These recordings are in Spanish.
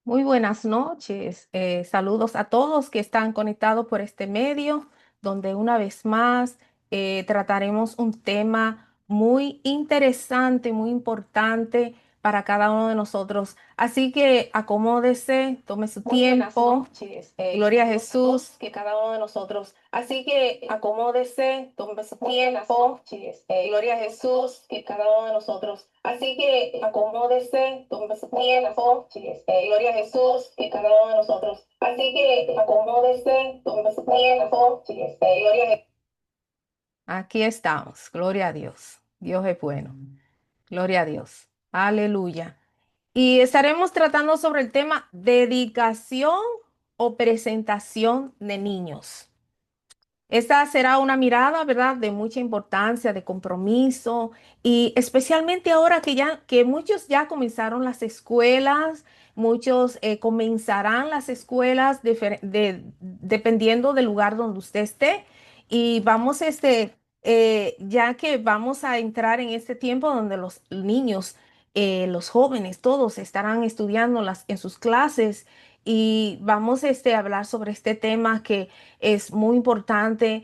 Muy buenas noches. Saludos a todos que están conectados por este medio, donde una vez más trataremos un tema muy interesante, muy importante para cada uno de nosotros. Así que acomódese, tome su Muy buenas tiempo. noches. Gloria a Saludos a Jesús. todos, que cada uno de nosotros. Así que Acomódese, tome su muy buenas tiempo. noches. Gloria a Saludos Jesús. a que cada uno de nosotros. Así que acomódese, tome su Muy buenas tiempo. noches. Gloria a Jesús. Que cada uno de nosotros. Así que acomódese, tome su Muy buenas tiempo. noches. Gloria a Jesús. Aquí estamos. Gloria a Dios. Dios es bueno. Gloria a Dios. Aleluya. Y estaremos tratando sobre el tema dedicación o presentación de niños. Esta será una mirada, ¿verdad?, de mucha importancia, de compromiso y especialmente ahora que muchos ya comenzaron las escuelas, muchos comenzarán las escuelas dependiendo del lugar donde usted esté y vamos ya que vamos a entrar en este tiempo donde los niños, los jóvenes, todos estarán estudiando en sus clases y vamos a hablar sobre este tema que es muy importante.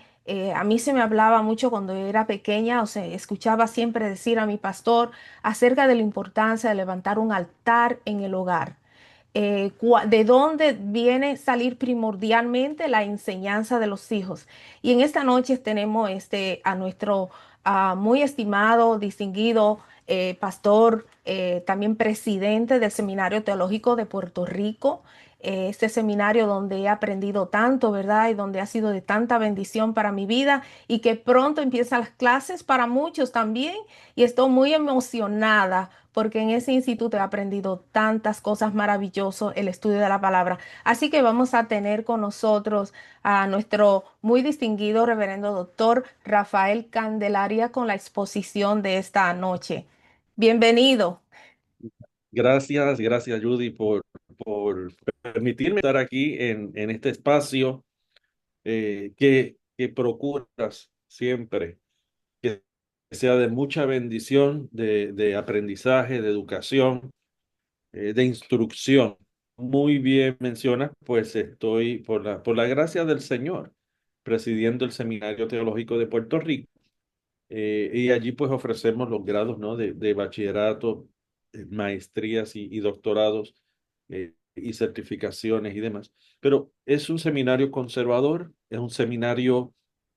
A mí se me hablaba mucho cuando era pequeña, o sea, escuchaba siempre decir a mi pastor acerca de la importancia de levantar un altar en el hogar. De dónde viene salir primordialmente la enseñanza de los hijos. Y en esta noche tenemos a nuestro muy estimado, distinguido pastor, también presidente del Seminario Teológico de Puerto Rico, este seminario donde he aprendido tanto, ¿verdad? Y donde ha sido de tanta bendición para mi vida y que pronto empiezan las clases para muchos también. Y estoy muy emocionada porque en ese instituto he aprendido tantas cosas maravillosas, el estudio de la palabra. Así que vamos a tener con nosotros a nuestro muy distinguido reverendo doctor Rafael Candelaria con la exposición de esta noche. Bienvenido. Gracias Judy por permitirme estar aquí en este espacio que procuras siempre que sea de mucha bendición, de aprendizaje, de educación, de instrucción. Muy bien mencionas, pues estoy por la gracia del Señor presidiendo el Seminario Teológico de Puerto Rico. Y allí pues ofrecemos los grados, ¿no?, de bachillerato, maestrías y doctorados y certificaciones y demás. Pero es un seminario conservador, es un seminario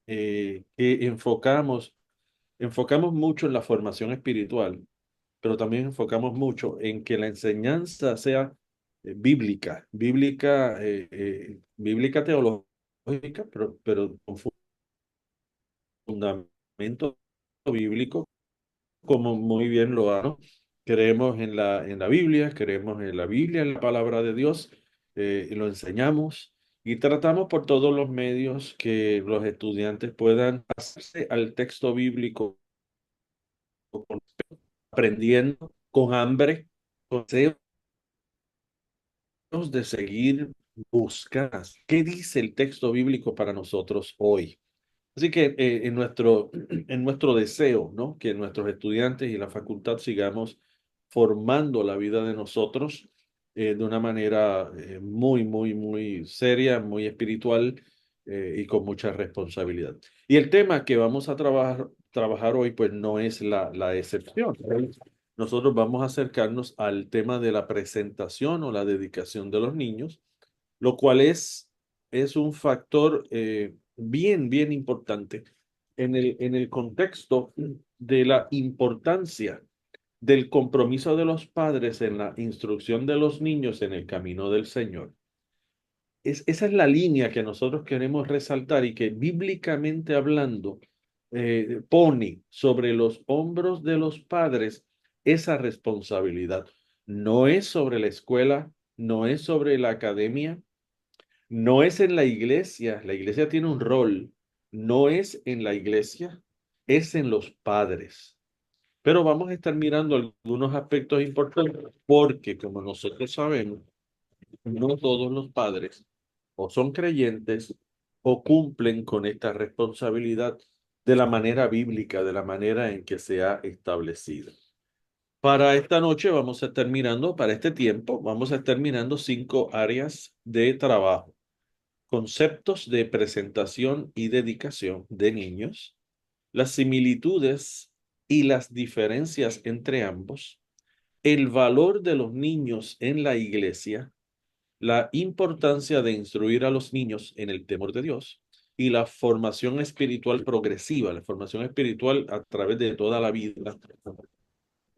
que enfocamos mucho en la formación espiritual, pero también enfocamos mucho en que la enseñanza sea bíblica teológica, pero con fundamento bíblico como muy bien lo ha, ¿no? Creemos en la Biblia, creemos en la palabra de Dios, y lo enseñamos y tratamos por todos los medios que los estudiantes puedan hacerse al texto bíblico, aprendiendo con hambre, con deseos de seguir buscando. ¿Qué dice el texto bíblico para nosotros hoy? Así que en nuestro deseo, ¿no?, que nuestros estudiantes y la facultad sigamos formando la vida de nosotros de una manera muy seria, muy espiritual y con mucha responsabilidad. Y el tema que vamos a trabajar hoy, pues no es la excepción. Hoy nosotros vamos a acercarnos al tema de la presentación o la dedicación de los niños, lo cual es un factor bien importante en el contexto de la importancia del compromiso de los padres en la instrucción de los niños en el camino del Señor. Esa es la línea que nosotros queremos resaltar y que bíblicamente hablando pone sobre los hombros de los padres esa responsabilidad. No es sobre la escuela, no es sobre la academia, no es en la iglesia tiene un rol, no es en la iglesia, es en los padres. Pero vamos a estar mirando algunos aspectos importantes porque, como nosotros sabemos, no todos los padres o son creyentes o cumplen con esta responsabilidad de la manera bíblica, de la manera en que se ha establecido. Para esta noche vamos a estar mirando, para este tiempo, vamos a estar mirando 5 áreas de trabajo. Conceptos de presentación y dedicación de niños, las similitudes y las diferencias entre ambos, el valor de los niños en la iglesia, la importancia de instruir a los niños en el temor de Dios y la formación espiritual progresiva, la formación espiritual a través de toda la vida.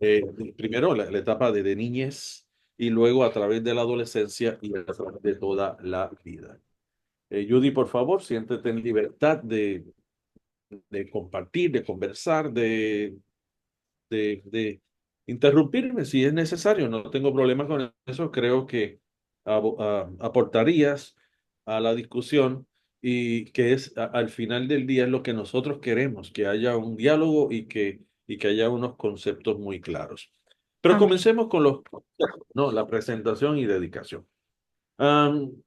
Eh, Primero la etapa de niñez y luego a través de la adolescencia y a través de toda la vida. Judy, por favor, siéntete en libertad de compartir, de conversar, de interrumpirme si es necesario. No tengo problema con eso. Creo que aportarías a la discusión y que es al final del día es lo que nosotros queremos, que haya un diálogo y que haya unos conceptos muy claros. Pero Amén. comencemos con los conceptos, ¿no? La presentación y dedicación.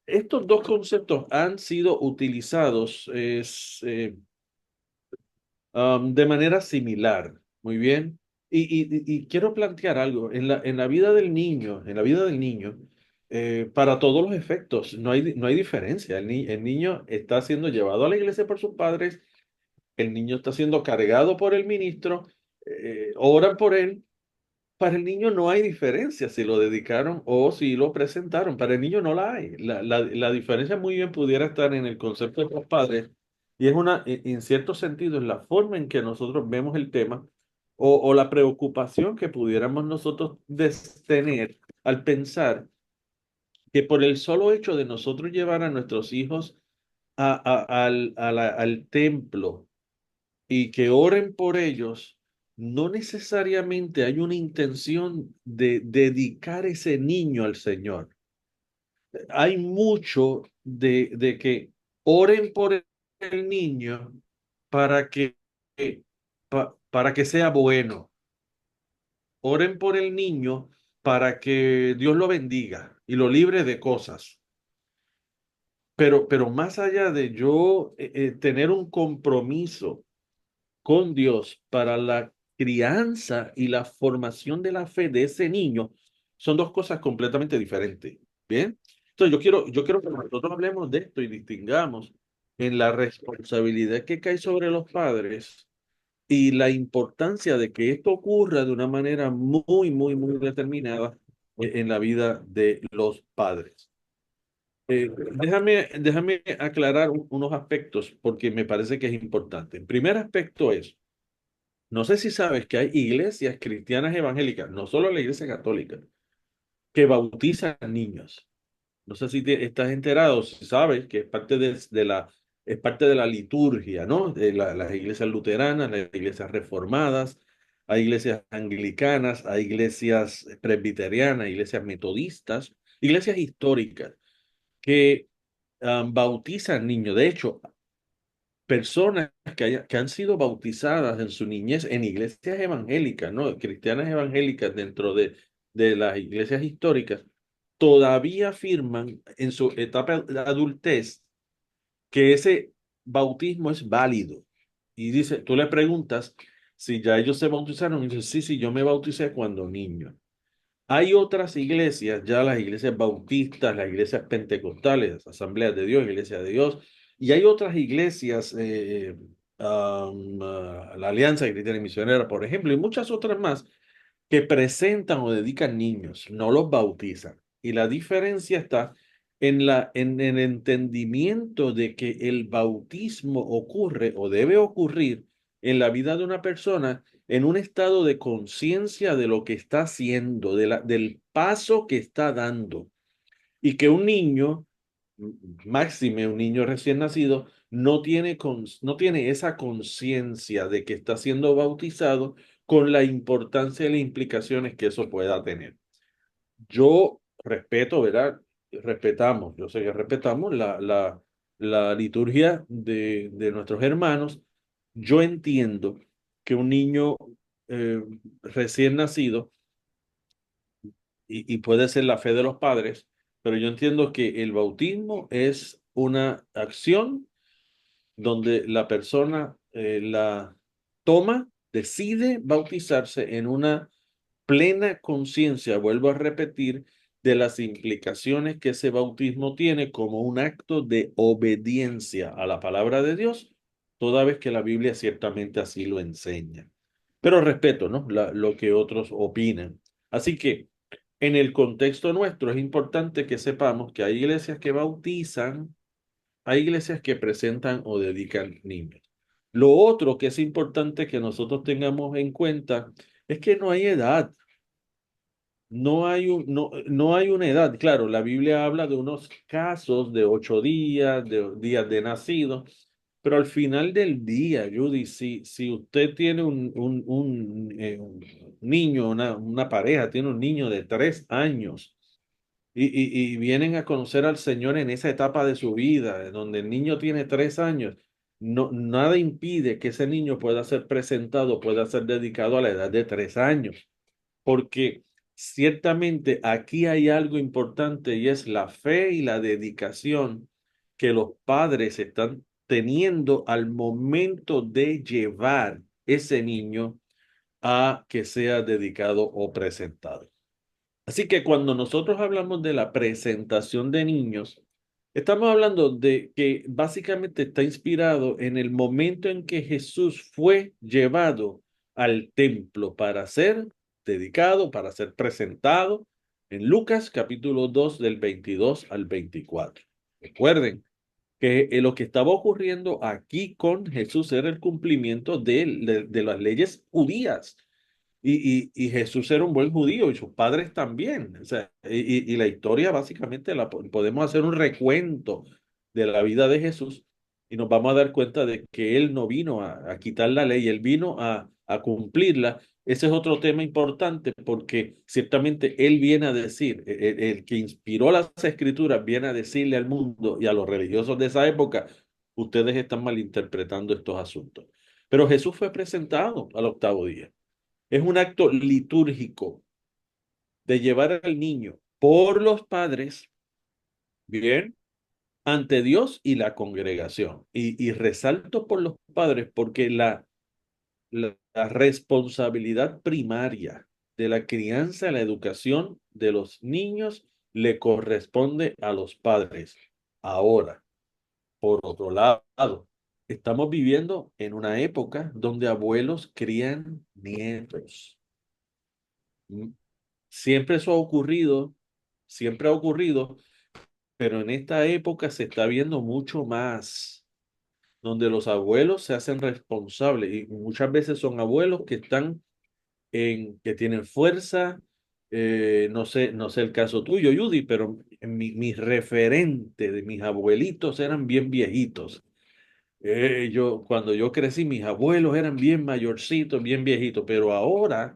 Estos dos conceptos han sido utilizados de manera similar. Muy bien. Y quiero plantear algo. En la vida del niño, en la vida del niño, para todos los efectos, no hay diferencia. El niño está siendo llevado a la iglesia por sus padres, el niño está siendo cargado por el ministro, oran por él. Para el niño no hay diferencia si lo dedicaron o si lo presentaron. Para el niño no la hay. La diferencia muy bien pudiera estar en el concepto de los padres y es en cierto sentido, en la forma en que nosotros vemos el tema o la preocupación que pudiéramos nosotros tener al pensar que por el solo hecho de nosotros llevar a nuestros hijos al templo y que oren por ellos, no necesariamente hay una intención de dedicar ese niño al Señor. Hay mucho de que oren por el niño para para que sea bueno. Oren por el niño para que Dios lo bendiga y lo libre de cosas. Pero más allá de yo tener un compromiso con Dios para la crianza y la formación de la fe de ese niño son dos cosas completamente diferentes. ¿Bien? Entonces yo quiero que nosotros hablemos de esto y distingamos en la responsabilidad que cae sobre los padres y la importancia de que esto ocurra de una manera muy, muy, muy determinada en la vida de los padres. Déjame aclarar unos aspectos porque me parece que es importante. El primer aspecto es, no sé si sabes que hay iglesias cristianas evangélicas, no solo la iglesia católica, que bautizan niños. No sé si estás enterado, si sabes que es parte de la liturgia, ¿no? De las iglesias luteranas, las iglesias reformadas, hay iglesias anglicanas, hay iglesias presbiterianas, iglesias metodistas, iglesias históricas que bautizan niños. De hecho, personas que han sido bautizadas en su niñez en iglesias evangélicas, ¿no? Cristianas evangélicas dentro de las iglesias históricas, todavía afirman en su etapa de adultez que ese bautismo es válido. Y dice, tú le preguntas si ya ellos se bautizaron, y dice, sí, sí, yo me bauticé cuando niño. Hay otras iglesias, ya las iglesias bautistas, las iglesias pentecostales, asambleas de Dios, iglesias de Dios, y hay otras iglesias, la Alianza Cristiana y Misionera, por ejemplo, y muchas otras más, que presentan o dedican niños, no los bautizan. Y la diferencia está en el entendimiento de que el bautismo ocurre o debe ocurrir en la vida de una persona en un estado de conciencia de lo que está haciendo, del paso que está dando. Y que un niño, máxime un niño recién nacido, no tiene esa conciencia de que está siendo bautizado con la importancia y las implicaciones que eso pueda tener. Yo respeto, ¿verdad? Respetamos, yo sé que respetamos la liturgia de nuestros hermanos. Yo entiendo que un niño eh, recién nacido, y puede ser la fe de los padres, pero yo entiendo que el bautismo es una acción donde la persona la toma, decide bautizarse en una plena conciencia, vuelvo a repetir, de las implicaciones que ese bautismo tiene como un acto de obediencia a la palabra de Dios, toda vez que la Biblia ciertamente así lo enseña. Pero respeto, ¿no? Lo que otros opinan. Así que en el contexto nuestro es importante que sepamos que hay iglesias que bautizan, hay iglesias que presentan o dedican niños. Lo otro que es importante que nosotros tengamos en cuenta es que no hay edad. No hay una edad. Claro, la Biblia habla de unos casos de 8 días, de días de nacido, pero al final del día, Judy, si usted tiene un niño, una pareja, tiene un niño de 3 años y vienen a conocer al Señor en esa etapa de su vida, donde el niño tiene 3 años, no, nada impide que ese niño pueda ser presentado, pueda ser dedicado a la edad de 3 años. Porque ciertamente aquí hay algo importante y es la fe y la dedicación que los padres están teniendo al momento de llevar ese niño a que sea dedicado o presentado. Así que cuando nosotros hablamos de la presentación de niños, estamos hablando de que básicamente está inspirado en el momento en que Jesús fue llevado al templo para ser dedicado, para ser presentado, en Lucas capítulo 2 del 22 al 24. Recuerden que lo que estaba ocurriendo aquí con Jesús era el cumplimiento de las leyes judías. Y Jesús era un buen judío y sus padres también. O sea, y la historia básicamente podemos hacer un recuento de la vida de Jesús y nos vamos a dar cuenta de que Él no vino a quitar la ley, Él vino a cumplirla. Ese es otro tema importante porque ciertamente Él viene a decir, el que inspiró las escrituras viene a decirle al mundo y a los religiosos de esa época, ustedes están malinterpretando estos asuntos. Pero Jesús fue presentado al octavo día. Es un acto litúrgico de llevar al niño por los padres, bien, ante Dios y la congregación. Y resalto por los padres porque la responsabilidad primaria de la crianza y la educación de los niños le corresponde a los padres. Ahora, por otro lado, estamos viviendo en una época donde abuelos crían nietos. Siempre eso ha ocurrido, siempre ha ocurrido, pero en esta época se está viendo mucho más, donde los abuelos se hacen responsables y muchas veces son abuelos que están que tienen fuerza. No sé el caso tuyo, Judy, pero mi referente de mis abuelitos eran bien viejitos. Cuando yo crecí, mis abuelos eran bien mayorcitos, bien viejitos, pero ahora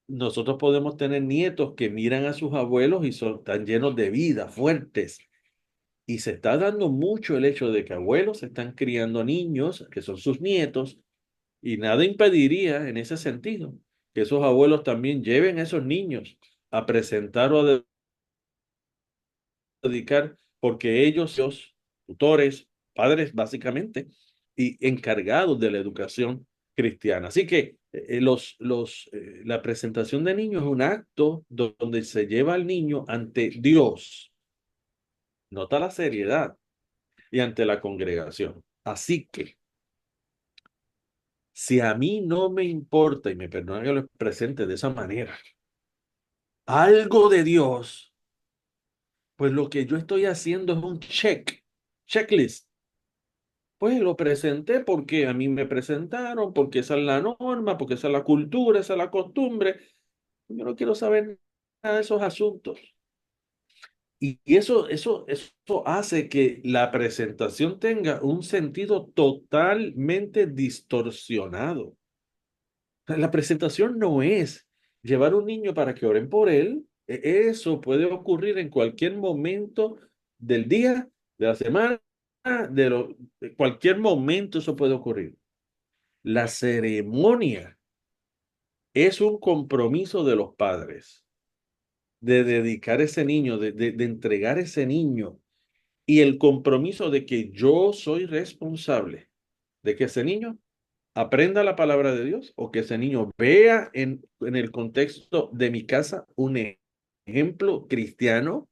nosotros podemos tener nietos que miran a sus abuelos y están llenos de vida, fuertes. Y se está dando mucho el hecho de que abuelos están criando niños que son sus nietos y nada impediría en ese sentido que esos abuelos también lleven a esos niños a presentar o a dedicar porque ellos son tutores, padres básicamente, y encargados de la educación cristiana. Así que la presentación de niños es un acto donde se lleva al niño ante Dios, nota la seriedad, y ante la congregación. Así que, si a mí no me importa, y me perdona que lo presente de esa manera, algo de Dios, pues lo que yo estoy haciendo es un checklist. Pues lo presenté porque a mí me presentaron, porque esa es la norma, porque esa es la cultura, esa es la costumbre. Yo no quiero saber nada de esos asuntos. Y eso hace que la presentación tenga un sentido totalmente distorsionado. La presentación no es llevar un niño para que oren por él. Eso puede ocurrir en cualquier momento del día, de la semana, de cualquier momento eso puede ocurrir. La ceremonia es un compromiso de los padres de dedicar ese niño, de entregar ese niño y el compromiso de que yo soy responsable de que ese niño aprenda la palabra de Dios o que ese niño vea en el contexto de mi casa un ejemplo cristiano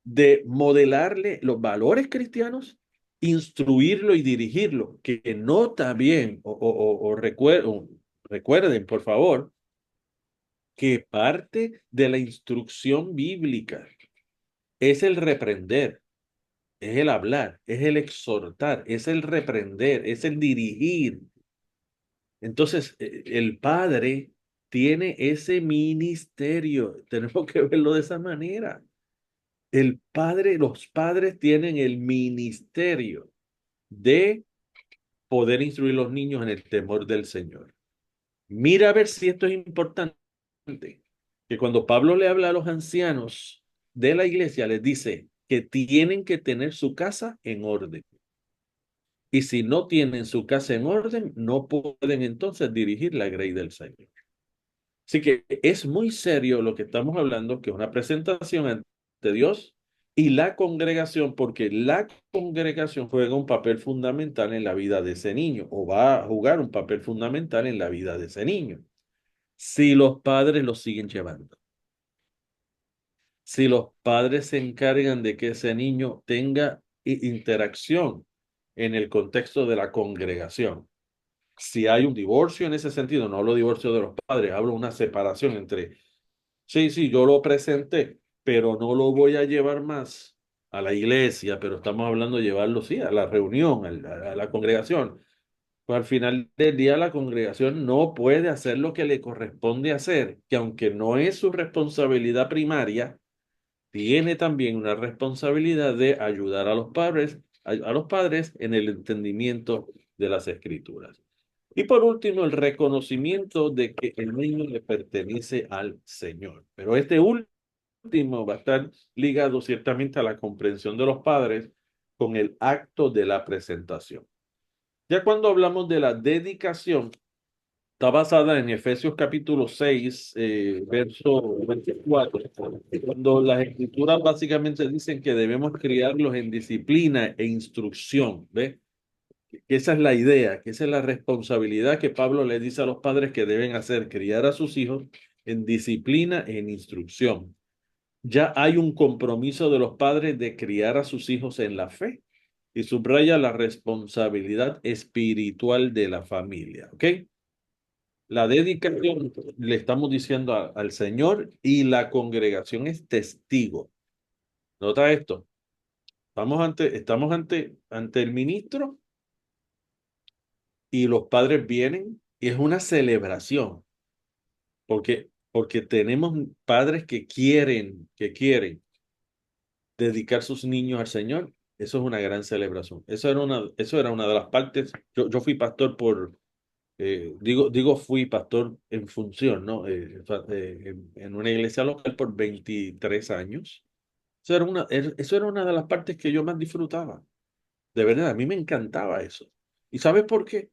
de modelarle los valores cristianos, instruirlo y dirigirlo, que nota bien recuerden, por favor, que parte de la instrucción bíblica es el reprender, es el hablar, es el exhortar, es el reprender, es el dirigir. Entonces, el padre tiene ese ministerio, tenemos que verlo de esa manera. Los padres tienen el ministerio de poder instruir a los niños en el temor del Señor. Mira a ver si esto es importante, que cuando Pablo le habla a los ancianos de la iglesia, les dice que tienen que tener su casa en orden. Y si no tienen su casa en orden, no pueden entonces dirigir la grey del Señor. Así que es muy serio lo que estamos hablando, que es una presentación ante Dios y la congregación, porque la congregación juega un papel fundamental en la vida de ese niño, o va a jugar un papel fundamental en la vida de ese niño, si los padres lo siguen llevando. Si los padres se encargan de que ese niño tenga interacción en el contexto de la congregación. Si hay un divorcio en ese sentido, no hablo de divorcio de los padres, hablo de una separación entre, sí, sí, yo lo presenté, pero no lo voy a llevar más a la iglesia, pero estamos hablando de llevarlo, sí, a la reunión, a la congregación. Pues al final del día la congregación no puede hacer lo que le corresponde hacer, que aunque no es su responsabilidad primaria, tiene también una responsabilidad de ayudar a los padres en el entendimiento de las escrituras. Y por último, el reconocimiento de que el niño le pertenece al Señor. Pero este último va a estar ligado ciertamente a la comprensión de los padres con el acto de la presentación. Ya cuando hablamos de la dedicación, está basada en Efesios capítulo 6, verso 24, cuando las escrituras básicamente dicen que debemos criarlos en disciplina e instrucción, ¿ve? Que esa es la idea, que esa es la responsabilidad que Pablo le dice a los padres que deben hacer, criar a sus hijos en disciplina e en instrucción. Ya hay un compromiso de los padres de criar a sus hijos en la fe y subraya la responsabilidad espiritual de la familia, ¿ok? La dedicación le estamos diciendo al Señor y la congregación es testigo. Nota esto. Estamos ante el ministro y los padres vienen y es una celebración porque tenemos padres que quieren dedicar sus niños al Señor. Eso es una gran celebración. Eso era una de las partes. Yo fui pastor fui pastor en función, ¿no? En una iglesia local por 23 años. Eso era una de las partes que yo más disfrutaba. De verdad, a mí me encantaba eso. ¿Y sabes por qué?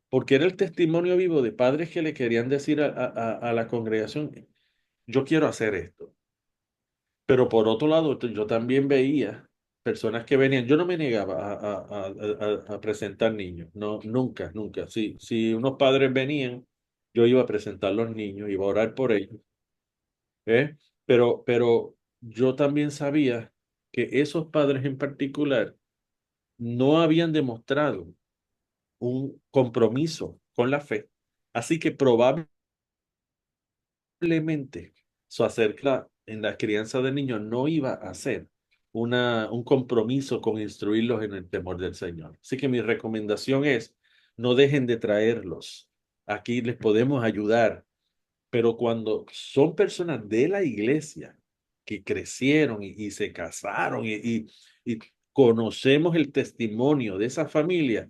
Porque era el testimonio vivo de padres que le querían decir a la congregación, yo quiero hacer esto. Pero por otro lado, yo también veía personas que venían, yo no me negaba a presentar niños, no, nunca, nunca. Si unos padres venían, yo iba a presentar los niños, iba a orar por ellos, ¿eh? Pero yo también sabía que esos padres en particular no habían demostrado un compromiso con la fe, así que probablemente su acerca en la crianza de niños no iba a ser un compromiso con instruirlos en el temor del Señor. Así que mi recomendación es, no dejen de traerlos. Aquí les podemos ayudar, pero cuando son personas de la iglesia que crecieron y se casaron y conocemos el testimonio de esa familia,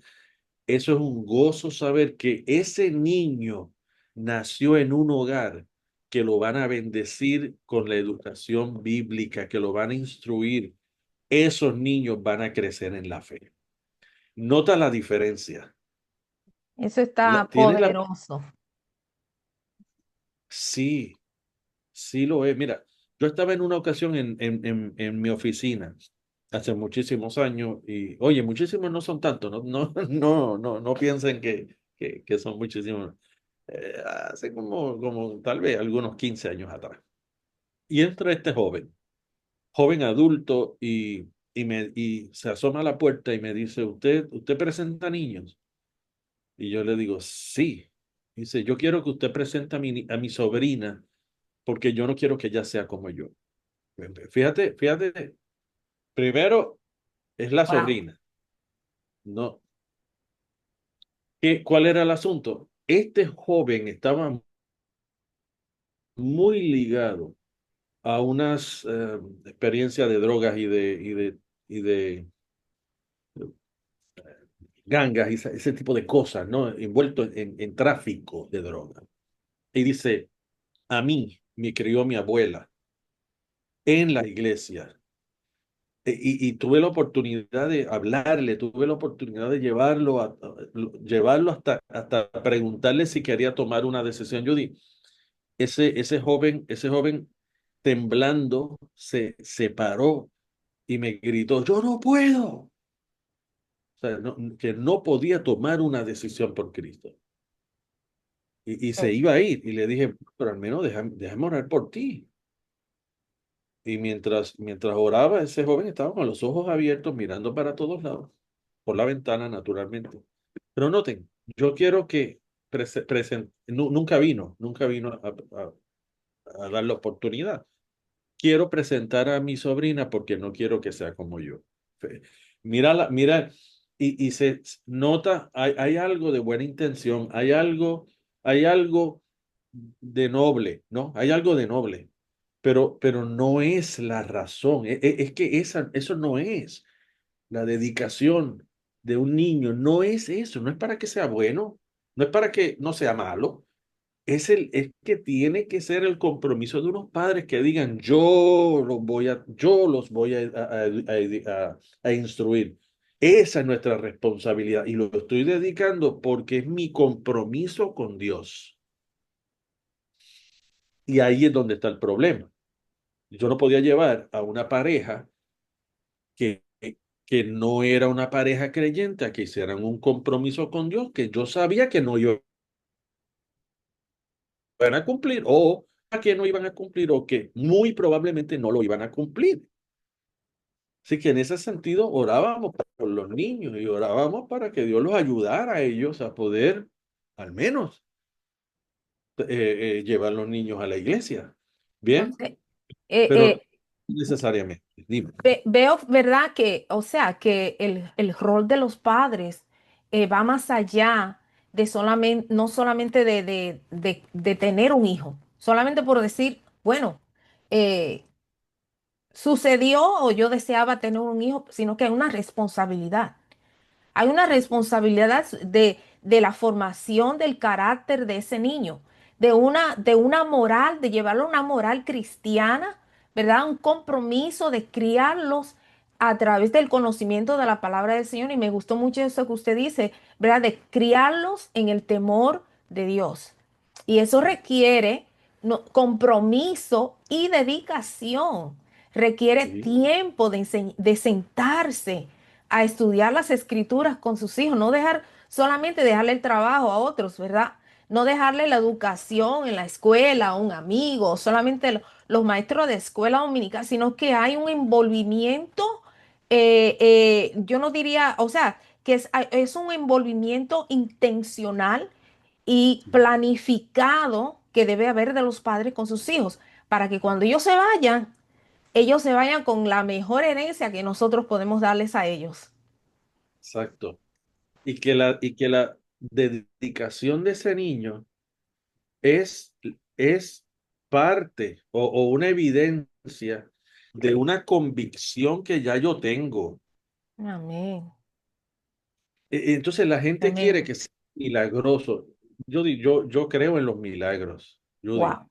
eso es un gozo saber que ese niño nació en un hogar que lo van a bendecir con la educación bíblica, que lo van a instruir. Esos niños van a crecer en la fe. Nota la diferencia. Eso está Tiene la... poderoso. Sí, sí lo es. Mira, yo estaba en una ocasión en mi oficina hace muchísimos años y, oye, muchísimos no son tantos, no piensen que son muchísimos. Hace como tal vez algunos 15 años atrás. Y entra este joven adulto y se asoma a la puerta y me dice, ¿usted presenta niños? Y yo le digo, sí. Dice, yo quiero que usted presente a mi sobrina porque yo no quiero que ella sea como yo. Fíjate, primero es la Wow. sobrina. No, ¿cuál era el asunto? Este joven estaba muy ligado a unas experiencias de drogas y de gangas y ese tipo de cosas, ¿no? Envuelto en tráfico de drogas. Y dice, a mí me crió mi abuela en la iglesia. Y tuve la oportunidad de hablarle, tuve la oportunidad de llevarlo hasta preguntarle si quería tomar una decisión. Judy, ese joven temblando se paró y me gritó, yo no puedo. O sea, que no podía tomar una decisión por Cristo. Y se iba a ir. Y le dije, pero al menos déjame orar por ti. Y mientras oraba, ese joven estaba con los ojos abiertos, mirando para todos lados, por la ventana, naturalmente. Pero noten, yo quiero que nunca vino a dar la oportunidad. Quiero presentar a mi sobrina porque no quiero que sea como yo. Fe- Mira, y se nota, hay algo de buena intención, hay algo de noble, ¿no? Hay algo de noble, pero no es la razón. Es que eso no es la dedicación de un niño, no es eso, no es para que sea bueno, no es para que no sea malo. Es que tiene que ser el compromiso de unos padres que digan, yo los voy a instruir. Esa es nuestra responsabilidad y lo estoy dedicando porque es mi compromiso con Dios. Y ahí es donde está el problema. Yo no podía llevar a una pareja que, que no era una pareja creyente a que hicieran un compromiso con Dios que yo sabía que no iban a cumplir o a que no iban a cumplir o que muy probablemente no lo iban a cumplir. Así que en ese sentido orábamos por los niños y orábamos para que Dios los ayudara a ellos a poder al menos llevar los niños a la iglesia. Bien, Entonces, pero no necesariamente. Dime. veo, ¿verdad? Que, o sea, que el rol de los padres va más allá de solamente, no solamente de tener un hijo, solamente por decir, bueno, eh, sucedió o yo deseaba tener un hijo, sino que hay una responsabilidad. Hay una responsabilidad de la formación del carácter de ese niño, de una moral, de llevarlo a una moral cristiana, ¿verdad? Un compromiso de criarlos a través del conocimiento de la palabra del Señor. Y me gustó mucho eso que usted dice, ¿verdad? De criarlos en el temor de Dios. Y eso requiere compromiso y dedicación. Requiere Sí, tiempo de sentarse a estudiar las escrituras con sus hijos, no solamente dejarle el trabajo a otros, ¿verdad? No dejarle la educación en la escuela a un amigo, solamente los maestros de escuela dominical, sino que hay un envolvimiento, yo no diría, o sea, que es un envolvimiento intencional y planificado que debe haber de los padres con sus hijos, para que cuando ellos se vayan con la mejor herencia que nosotros podemos darles a ellos. exacto. Y que la dedicación de ese niño es parte o una evidencia de una convicción que ya yo tengo. Amén. Entonces la gente quiere Tremendo. que sea milagroso. Yo creo en los milagros, Judy. Wow.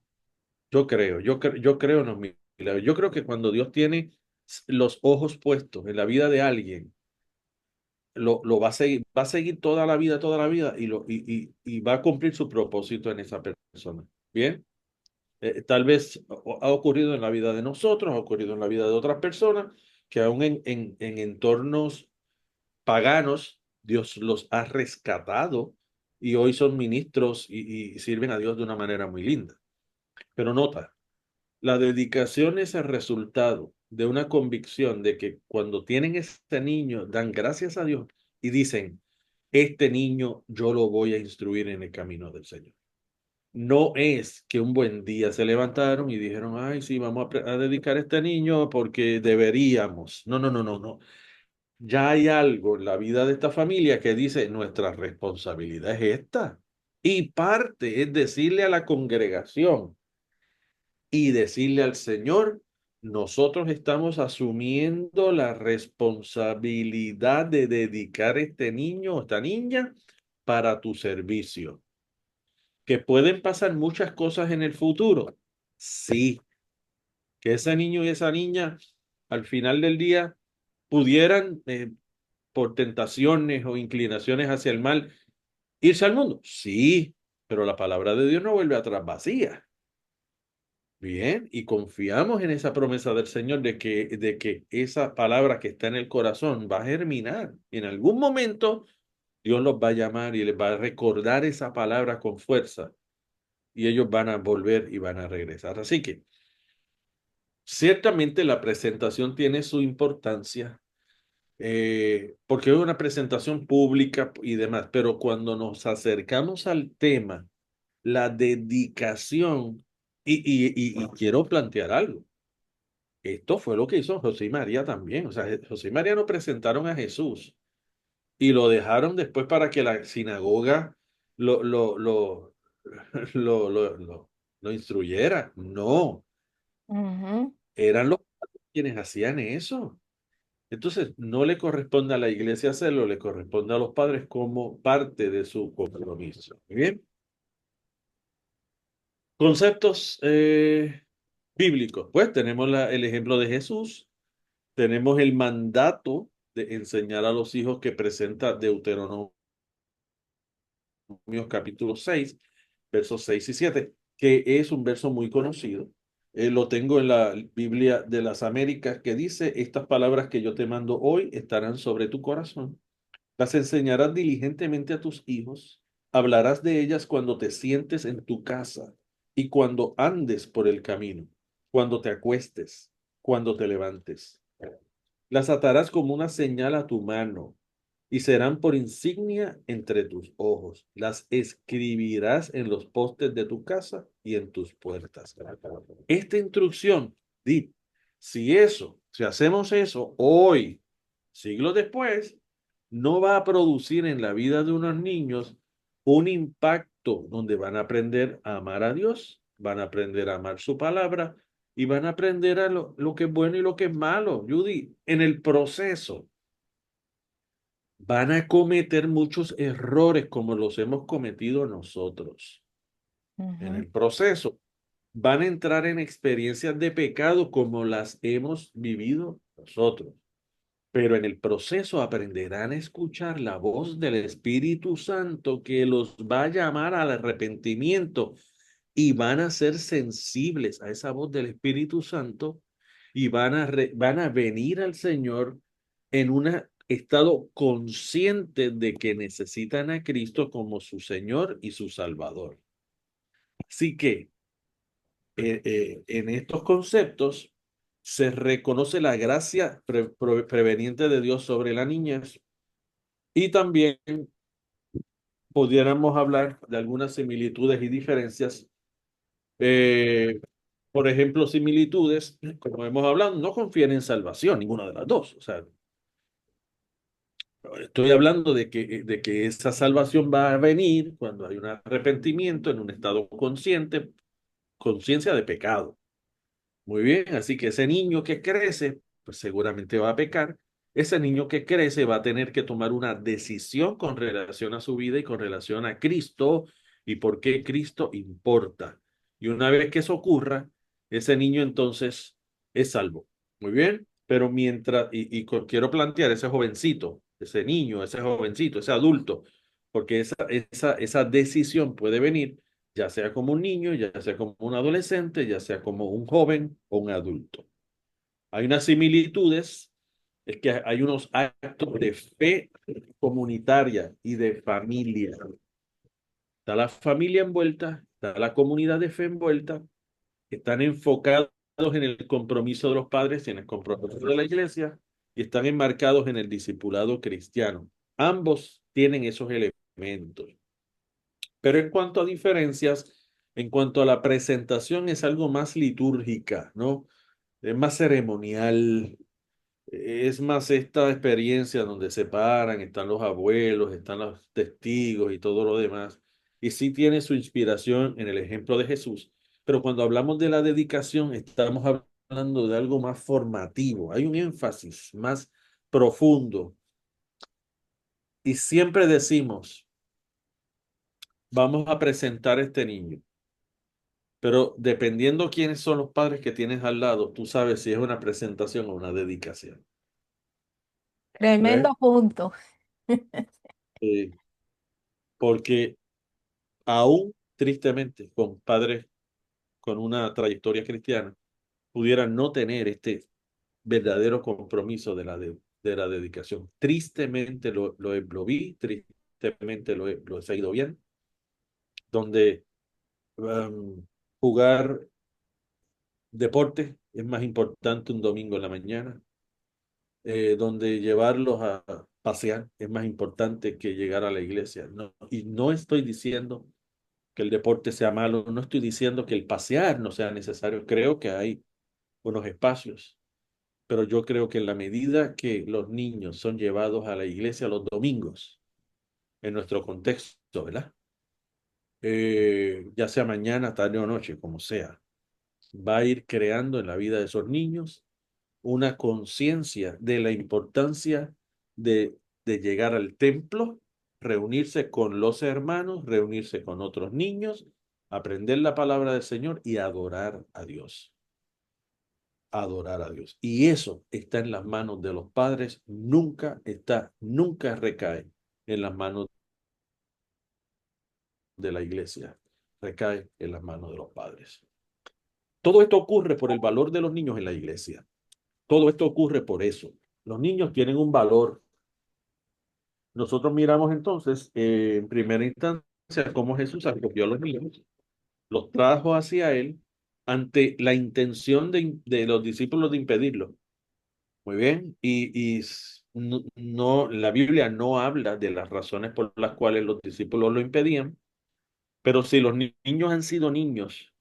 Yo creo en los milagros. Yo creo que cuando Dios tiene los ojos puestos en la vida de alguien, lo va a seguir toda la vida y va a cumplir su propósito en esa persona. Bien. Tal vez ha ocurrido en la vida de nosotros, ha ocurrido en la vida de otras personas, que aún en entornos paganos, Dios los ha rescatado y hoy son ministros y sirven a Dios de una manera muy linda. Pero nota, la dedicación es el resultado de una convicción de que cuando tienen este niño, dan gracias a Dios y dicen, este niño yo lo voy a instruir en el camino del Señor. No es que un buen día se levantaron y dijeron, ay, sí, vamos a dedicar a este niño porque deberíamos. No, no, no, no, no. Ya hay algo en la vida de esta familia que dice, nuestra responsabilidad es esta. Y parte es decirle a la congregación y decirle al Señor, nosotros estamos asumiendo la responsabilidad de dedicar este niño o esta niña para tu servicio. Que pueden pasar muchas cosas en el futuro. Sí, que ese niño y esa niña al final del día pudieran, por tentaciones o inclinaciones hacia el mal, irse al mundo. Sí, pero la palabra de Dios no vuelve atrás vacía. Bien, y confiamos en esa promesa del Señor de que esa palabra que está en el corazón va a germinar. En algún momento Dios los va a llamar y les va a recordar esa palabra con fuerza y ellos van a volver y van a regresar. Así que ciertamente la presentación tiene su importancia, porque es una presentación pública y demás, pero cuando nos acercamos al tema, la dedicación, y quiero plantear algo. Esto fue lo que hizo José y María también. O sea, José y María no presentaron a Jesús y lo dejaron después para que la sinagoga lo, lo, lo, lo instruyera. No, Ujú, eran los padres quienes hacían eso. Entonces, no le corresponde a la iglesia hacerlo, le corresponde a los padres como parte de su compromiso. Muy bien. Conceptos bíblicos. Pues tenemos el ejemplo de Jesús. Tenemos el mandato de enseñar a los hijos que presenta Deuteronomio capítulo 6, versos 6 y 7, que es un verso muy conocido. Lo tengo en la Biblia de las Américas que dice, estas palabras que yo te mando hoy estarán sobre tu corazón. Las enseñarás diligentemente a tus hijos. Hablarás de ellas cuando te sientes en tu casa y cuando andes por el camino, cuando te acuestes, cuando te levantes. Las atarás como una señal a tu mano y serán por insignia entre tus ojos. Las escribirás en los postes de tu casa y en tus puertas. Esta instrucción, si hacemos eso hoy, siglos después, no va a producir en la vida de unos niños un impacto donde van a aprender a amar a Dios, van a aprender a amar su palabra y van a aprender a lo que es bueno y lo que es malo. Judy, en el proceso van a cometer muchos errores como los hemos cometido nosotros. En ujú, el proceso van a entrar en experiencias de pecado como las hemos vivido nosotros. Pero en el proceso aprenderán a escuchar la voz del Espíritu Santo que los va a llamar al arrepentimiento y van a ser sensibles a esa voz del Espíritu Santo y van a venir al Señor en un estado consciente de que necesitan a Cristo como su Señor y su Salvador. Así que en estos conceptos se reconoce la gracia preveniente de Dios sobre la niñez y también pudiéramos hablar de algunas similitudes y diferencias. Eh, por ejemplo, similitudes, como hemos hablado, no confían en salvación, ninguna de las dos. O sea, estoy hablando de que esa salvación va a venir cuando hay un arrepentimiento en un estado consciente, conciencia de pecado. Muy bien, así que ese niño que crece, pues seguramente va a pecar. Ese niño que crece va a tener que tomar una decisión con relación a su vida y con relación a Cristo y por qué Cristo importa. Y una vez que eso ocurra, ese niño entonces es salvo. Muy bien, pero quiero plantear ese jovencito, ese niño, ese jovencito, ese adulto, porque esa decisión puede venir ya sea como un niño, ya sea como un adolescente, ya sea como un joven o un adulto. Hay unas similitudes es que hay unos actos de fe comunitaria y de familia. Está la familia envuelta, está la comunidad de fe envuelta, están enfocados en el compromiso de los padres y en el compromiso de la iglesia y están enmarcados en el discipulado cristiano. Ambos tienen esos elementos. Pero en cuanto a diferencias, en cuanto a la presentación es algo más litúrgica, ¿no? Es más ceremonial, es más esta experiencia donde se paran, están los abuelos, están los testigos y todo lo demás. Y sí tiene su inspiración en el ejemplo de Jesús. Pero cuando hablamos de la dedicación, estamos hablando de algo más formativo. Hay un énfasis más profundo. Y siempre decimos, vamos a presentar a este niño. Pero dependiendo quiénes son los padres que tienes al lado, tú sabes si es una presentación o una dedicación. ¿Ves? Tremendo punto. Eh, porque aún tristemente, con padres con una trayectoria cristiana, pudieran no tener este verdadero compromiso de la dedicación. Tristemente lo vi, tristemente lo he seguido bien, donde jugar deporte es más importante un domingo en la mañana, donde llevarlos a pasear es más importante que llegar a la iglesia. No, y no estoy diciendo que el deporte sea malo, no estoy diciendo que el pasear no sea necesario, creo que hay unos espacios, pero yo creo que en la medida que los niños son llevados a la iglesia los domingos, en nuestro contexto, ¿verdad? Ya sea mañana, tarde o noche, como sea, va a ir creando en la vida de esos niños una conciencia de la importancia de llegar al templo, reunirse con los hermanos, reunirse con otros niños, aprender la palabra del Señor y adorar a Dios. Adorar a Dios. Y eso está en las manos de los padres, nunca recae en las manos de la iglesia, recae en las manos de los padres. Todo esto ocurre por el valor de los niños en la iglesia. Todo esto ocurre por eso. Los niños tienen un valor. Nosotros miramos entonces, en primera instancia, cómo Jesús acogió a los niños, los trajo hacia él ante la intención de los discípulos de impedirlo. Muy bien, no, la Biblia no habla de las razones por las cuales los discípulos lo impedían, pero si los niños han sido niños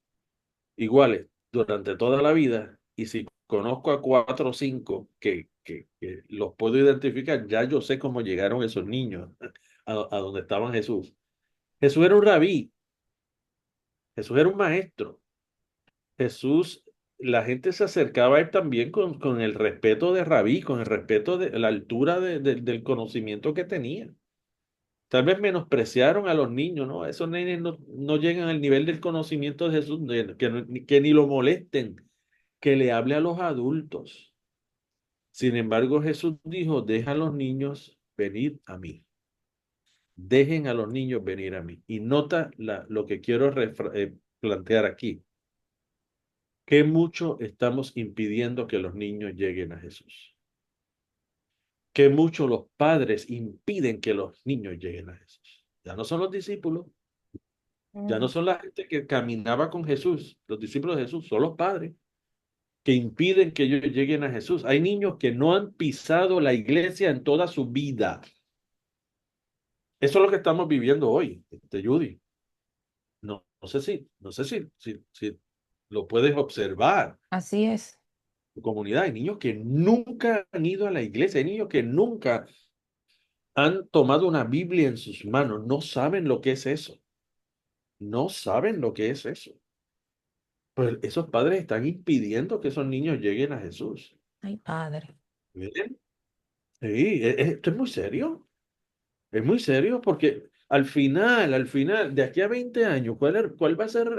iguales durante toda la vida, y si conozco a 4 o 5 que los puedo identificar, ya yo sé cómo llegaron esos niños a donde estaba Jesús. Jesús era un rabí, Jesús era un maestro. Jesús, la gente se acercaba a él también con el respeto de rabí, con el respeto de la altura del conocimiento que tenía. Tal vez menospreciaron a los niños, ¿no? Esos nenes no llegan al nivel del conocimiento de Jesús, que ni lo molesten, que le hable a los adultos. Sin embargo, Jesús dijo, deja a los niños venir a mí. Dejen a los niños venir a mí. Y nota lo que quiero plantear aquí, que mucho estamos impidiendo que los niños lleguen a Jesús. Que mucho los padres impiden que los niños lleguen a Jesús. Ya no son los discípulos, ya no Mm. son la gente que caminaba con Jesús, los discípulos de Jesús, son los padres que impiden que ellos lleguen a Jesús. Hay niños que no han pisado la iglesia en toda su vida. Eso es lo que estamos viviendo hoy, Judy. No sé si lo puedes observar. Así es. Tu comunidad, hay niños que nunca han ido a la iglesia, hay niños que nunca han tomado una Biblia en sus manos, no saben lo que es eso, no saben lo que es eso. Pues esos padres están impidiendo que esos niños lleguen a Jesús. Ay, padre. ¿Miren? Sí, esto es muy serio porque al final, de aquí a 20 años, ¿cuál va a ser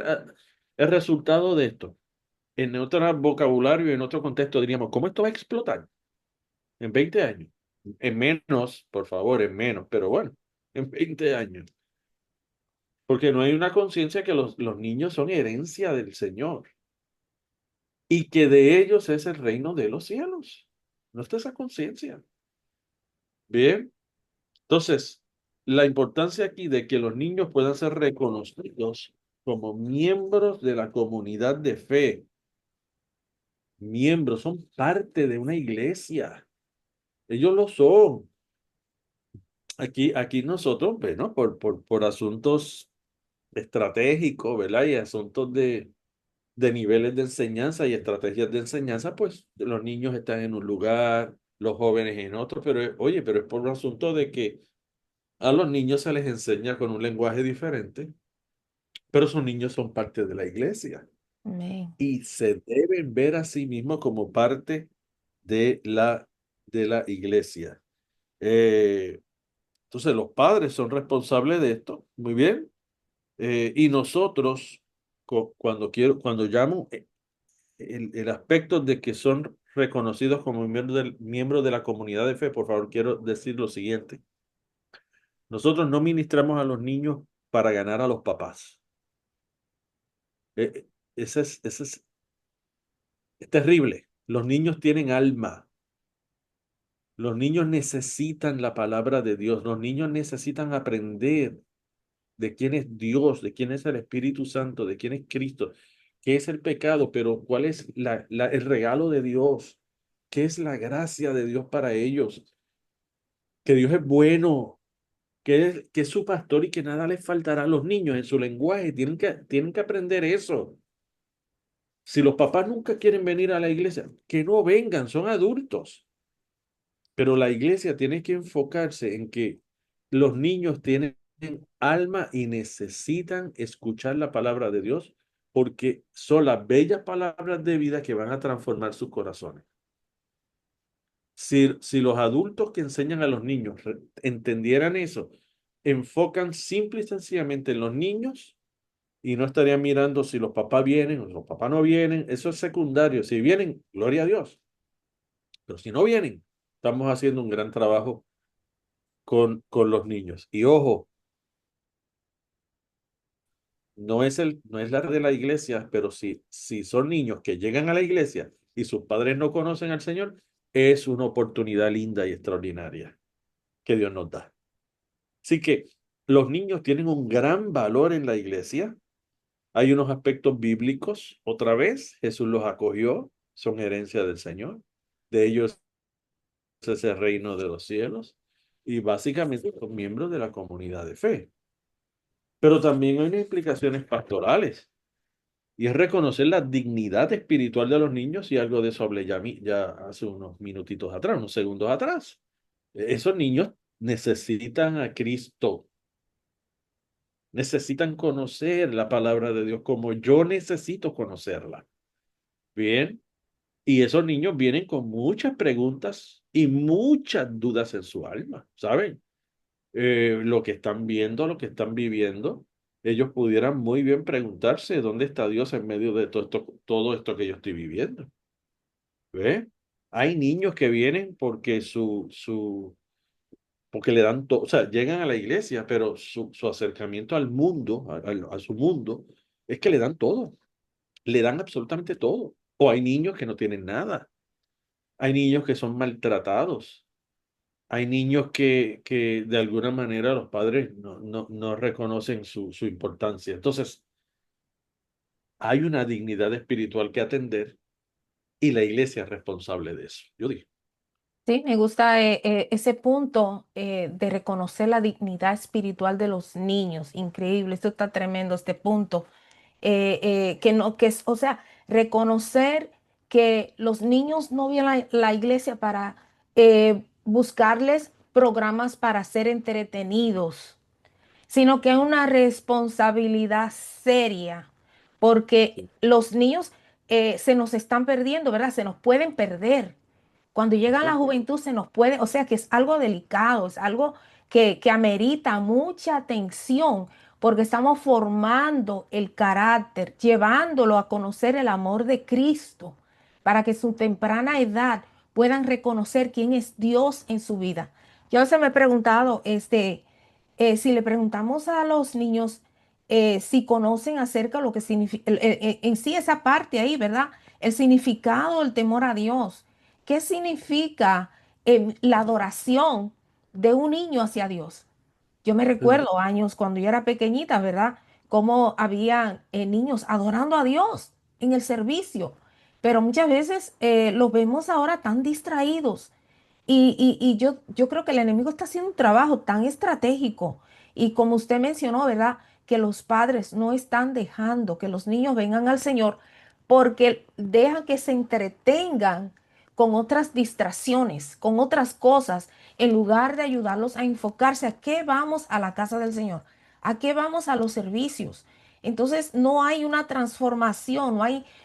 el resultado de esto? En otro vocabulario, en otro contexto, diríamos, ¿cómo esto va a explotar en 20 años? En menos, por favor, en menos, pero bueno, en 20 años. Porque no hay una conciencia que los niños son herencia del Señor y que de ellos es el reino de los cielos. no está esa conciencia. Bien, entonces, la importancia aquí de que los niños puedan ser reconocidos como miembros de la comunidad de fe, miembros, son parte de una iglesia. Ellos lo son. Aquí nosotros, bueno, por asuntos estratégicos, ¿verdad? Y asuntos de niveles de enseñanza y estrategias de enseñanza, pues los niños están en un lugar, los jóvenes en otro, pero oye, pero es por un asunto de que a los niños se les enseña con un lenguaje diferente, pero esos niños son parte de la iglesia Amén. y se deben ver a sí mismos como parte de la iglesia. Eh, entonces, los padres son responsables de esto, muy bien, y nosotros, cuando llamo el aspecto de que son reconocidos como miembros de la comunidad de fe, por favor, quiero decir lo siguiente. Nosotros no ministramos a los niños para ganar a los papás. Eh, eh, es terrible. Los niños tienen alma. Los niños necesitan la palabra de Dios. Los niños necesitan aprender de quién es Dios, de quién es el Espíritu Santo, de quién es Cristo, qué es el pecado, pero cuál es el regalo de Dios, qué es la gracia de Dios para ellos, que Dios es bueno, que es su pastor y que nada les faltará a los niños en su lenguaje. Tienen que aprender eso. Si los papás nunca quieren venir a la iglesia, que no vengan, son adultos. Pero la iglesia tiene que enfocarse en que los niños tienen alma y necesitan escuchar la palabra de Dios porque son las bellas palabras de vida que van a transformar sus corazones. Si los adultos que enseñan a los niños entendieran eso, enfocan simple y sencillamente en los niños y no estarían mirando si los papás vienen o los papás no vienen, eso es secundario. Si vienen, gloria a Dios. Pero si no vienen, estamos haciendo un gran trabajo con los niños. Y ojo, no es la de la iglesia, pero si son niños que llegan a la iglesia y sus padres no conocen al Señor, es una oportunidad linda y extraordinaria que Dios nos da. Así que los niños tienen un gran valor en la iglesia. Hay unos aspectos bíblicos. Otra vez, Jesús los acogió, son herencia del Señor. De ellos es el reino de los cielos. Y básicamente son miembros de la comunidad de fe. Pero también hay unas implicaciones pastorales. Y es reconocer la dignidad espiritual de los niños, y algo de eso hablé ya hace unos minutitos atrás, unos segundos atrás. Esos niños necesitan a Cristo, necesitan conocer la palabra de Dios como yo necesito conocerla. Bien, y esos niños vienen con muchas preguntas y muchas dudas en su alma, ¿saben? Lo que están viendo, lo que están viviendo, ellos pudieran muy bien preguntarse dónde está Dios en medio de todo esto que yo estoy viviendo. ¿Ve? Hay niños que vienen porque le dan todo, o sea, llegan a la iglesia, pero su acercamiento al mundo, a su mundo, es que le dan todo, le dan absolutamente todo. O hay niños que no tienen nada, hay niños que son maltratados. Hay niños que de alguna manera los padres no reconocen su importancia. Entonces, hay una dignidad espiritual que atender y la iglesia es responsable de eso. Yo dije, Sí, me gusta ese punto de reconocer la dignidad espiritual de los niños. Increíble, esto está tremendo, este punto. Que no, que es, o sea, reconocer que los niños no vienen a la iglesia para buscarles programas para ser entretenidos, sino que es una responsabilidad seria, porque sí, los niños se nos están perdiendo, ¿verdad? Se nos pueden perder. Cuando llega la eso, juventud se nos puede, o sea que es algo delicado, es algo que amerita mucha atención, porque estamos formando el carácter, llevándolo a conocer el amor de Cristo, para que su temprana edad puedan reconocer quién es Dios en su vida. Yo se me he preguntado, si le preguntamos a los niños si conocen acerca de lo que significa, en sí esa parte ahí, ¿verdad? El significado del temor a Dios. ¿qué significa la adoración de un niño hacia Dios? Yo me Pues, recuerdo años cuando yo era pequeñita, ¿verdad? Cómo había niños adorando a Dios en el servicio, pero muchas veces los vemos ahora tan distraídos y yo creo que el enemigo está haciendo un trabajo tan estratégico y como usted mencionó, ¿verdad? Que los padres no están dejando que los niños vengan al Señor porque dejan que se entretengan con otras distracciones, con otras cosas, en lugar de ayudarlos a enfocarse a qué vamos a la casa del Señor, a qué vamos a los servicios. Entonces no hay una transformación,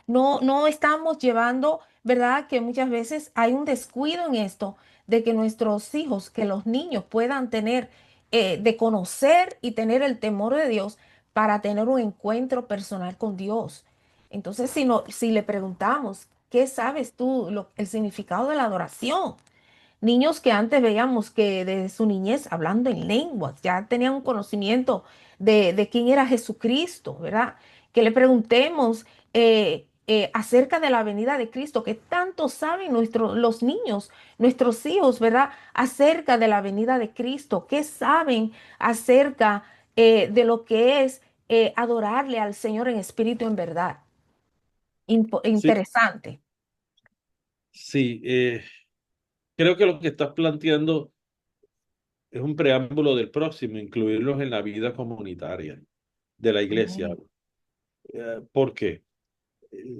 no estamos llevando, ¿verdad? Que muchas veces hay un descuido en esto de que nuestros hijos, que los niños puedan tener, de conocer y tener el temor de Dios para tener un encuentro personal con Dios. Entonces, si le preguntamos, ¿qué sabes tú el significado de la adoración? Niños que antes veíamos que desde su niñez hablando en lenguas, ya tenían un conocimiento de quién era Jesucristo, ¿verdad? Que le preguntemos acerca de la venida de Cristo, que tanto saben los niños, nuestros hijos, ¿verdad? Acerca de la venida de Cristo, ¿qué saben acerca de lo que es adorarle al Señor en espíritu y en verdad? sí, Interesante. sí, creo que lo que estás planteando es un preámbulo del próximo, incluirlos en la vida comunitaria de la iglesia. Amén. ¿Por qué?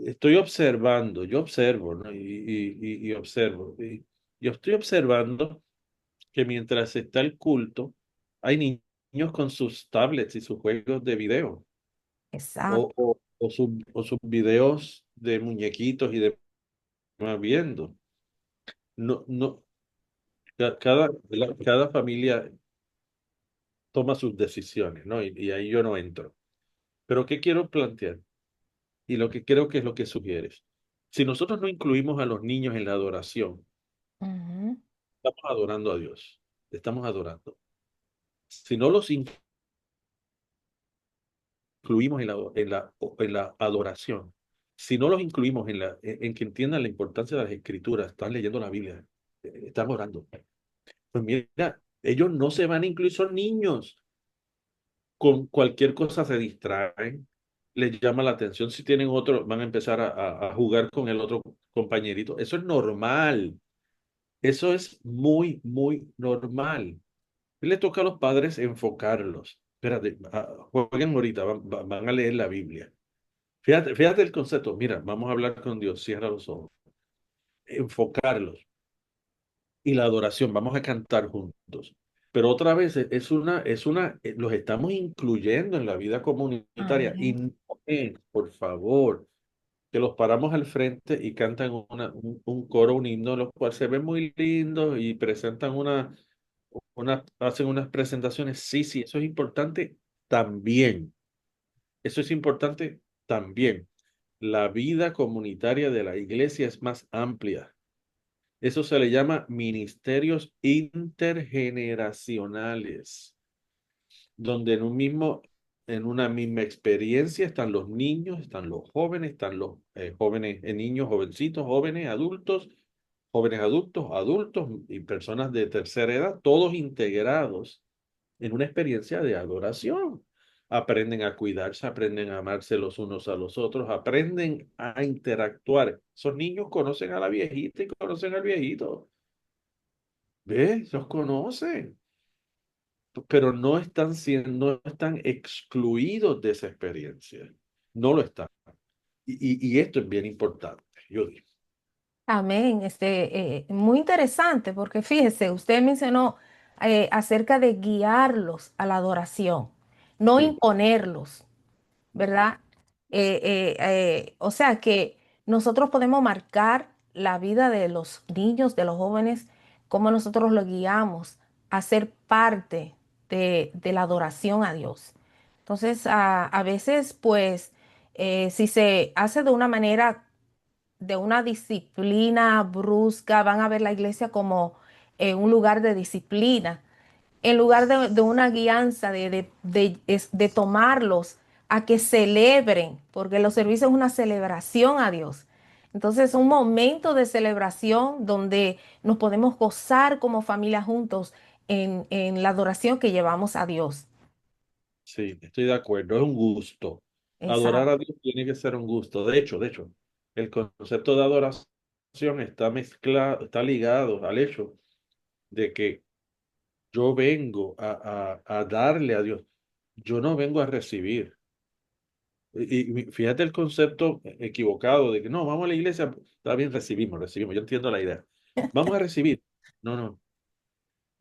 Estoy observando, yo observo, ¿no? Y observo. Y yo estoy observando que mientras está el culto, hay niños con sus tablets y sus juegos de video Exacto. o sus videos de muñequitos y de viendo. No, no, cada familia toma sus decisiones, ¿no? Y ahí yo no entro. Pero ¿qué quiero plantear? Y lo que creo que es lo que sugieres. Si nosotros no incluimos a los niños en la adoración, Ujú, estamos adorando a Dios. Le estamos adorando. Si no los incluimos en la adoración, si no los incluimos en que entiendan la importancia de las escrituras, están leyendo la Biblia, están orando. Pues mira, ellos no se van a incluir, son niños. Con cualquier cosa se distraen, les llama la atención. Si tienen otro, van a empezar a jugar con el otro compañerito. Eso es normal. Eso es muy, muy normal. Le toca a los padres enfocarlos. Espérate, jueguen ahorita, van a leer la Biblia. Fíjate el concepto. Mira, vamos a hablar con Dios, cierra los ojos. Enfocarlos. Y la adoración, vamos a cantar juntos. Pero otra vez los estamos incluyendo en la vida comunitaria. Y amén. no es, por favor, que los paramos al frente y cantan un coro, un himno, los cuales se ven muy lindos y presentan hacen unas presentaciones. Sí, sí, eso es importante también. Eso es importante también. La vida comunitaria de la iglesia es más amplia. Eso se le llama ministerios intergeneracionales, donde en una misma experiencia están los niños, están los jóvenes, están los jóvenes, niños, jovencitos, jóvenes adultos, adultos y personas de tercera edad, todos integrados en una experiencia de adoración. Aprenden a cuidarse, aprenden a amarse los unos a los otros, aprenden a interactuar. Esos niños conocen a la viejita y conocen al viejito. ¿Ves? Los conocen, pero no están excluidos de esa experiencia. No lo están. Y esto es bien importante, yo digo. Amén. Muy interesante porque fíjese, usted mencionó acerca de guiarlos a la adoración, no Sí, imponerlos, ¿verdad? O sea que nosotros podemos marcar la vida de los niños, de los jóvenes, como nosotros los guiamos a ser parte de la adoración a Dios. Entonces, a veces, pues, si se hace de una manera, de una disciplina brusca, van a ver la iglesia como un lugar de disciplina en lugar de una guianza, de tomarlos a que celebren, porque los servicios es una celebración a Dios. Entonces, un momento de celebración donde nos podemos gozar como familia juntos en la adoración que llevamos a Dios. Sí, estoy de acuerdo, es un gusto. Adorar Exacto. a Dios tiene que ser un gusto. De hecho, el concepto de adoración está mezclado, está ligado al hecho de que yo vengo a darle a Dios. Yo no vengo a recibir. Y fíjate el concepto equivocado de que no, vamos a la iglesia, está bien, recibimos. Yo entiendo la idea. Vamos a recibir. No, no.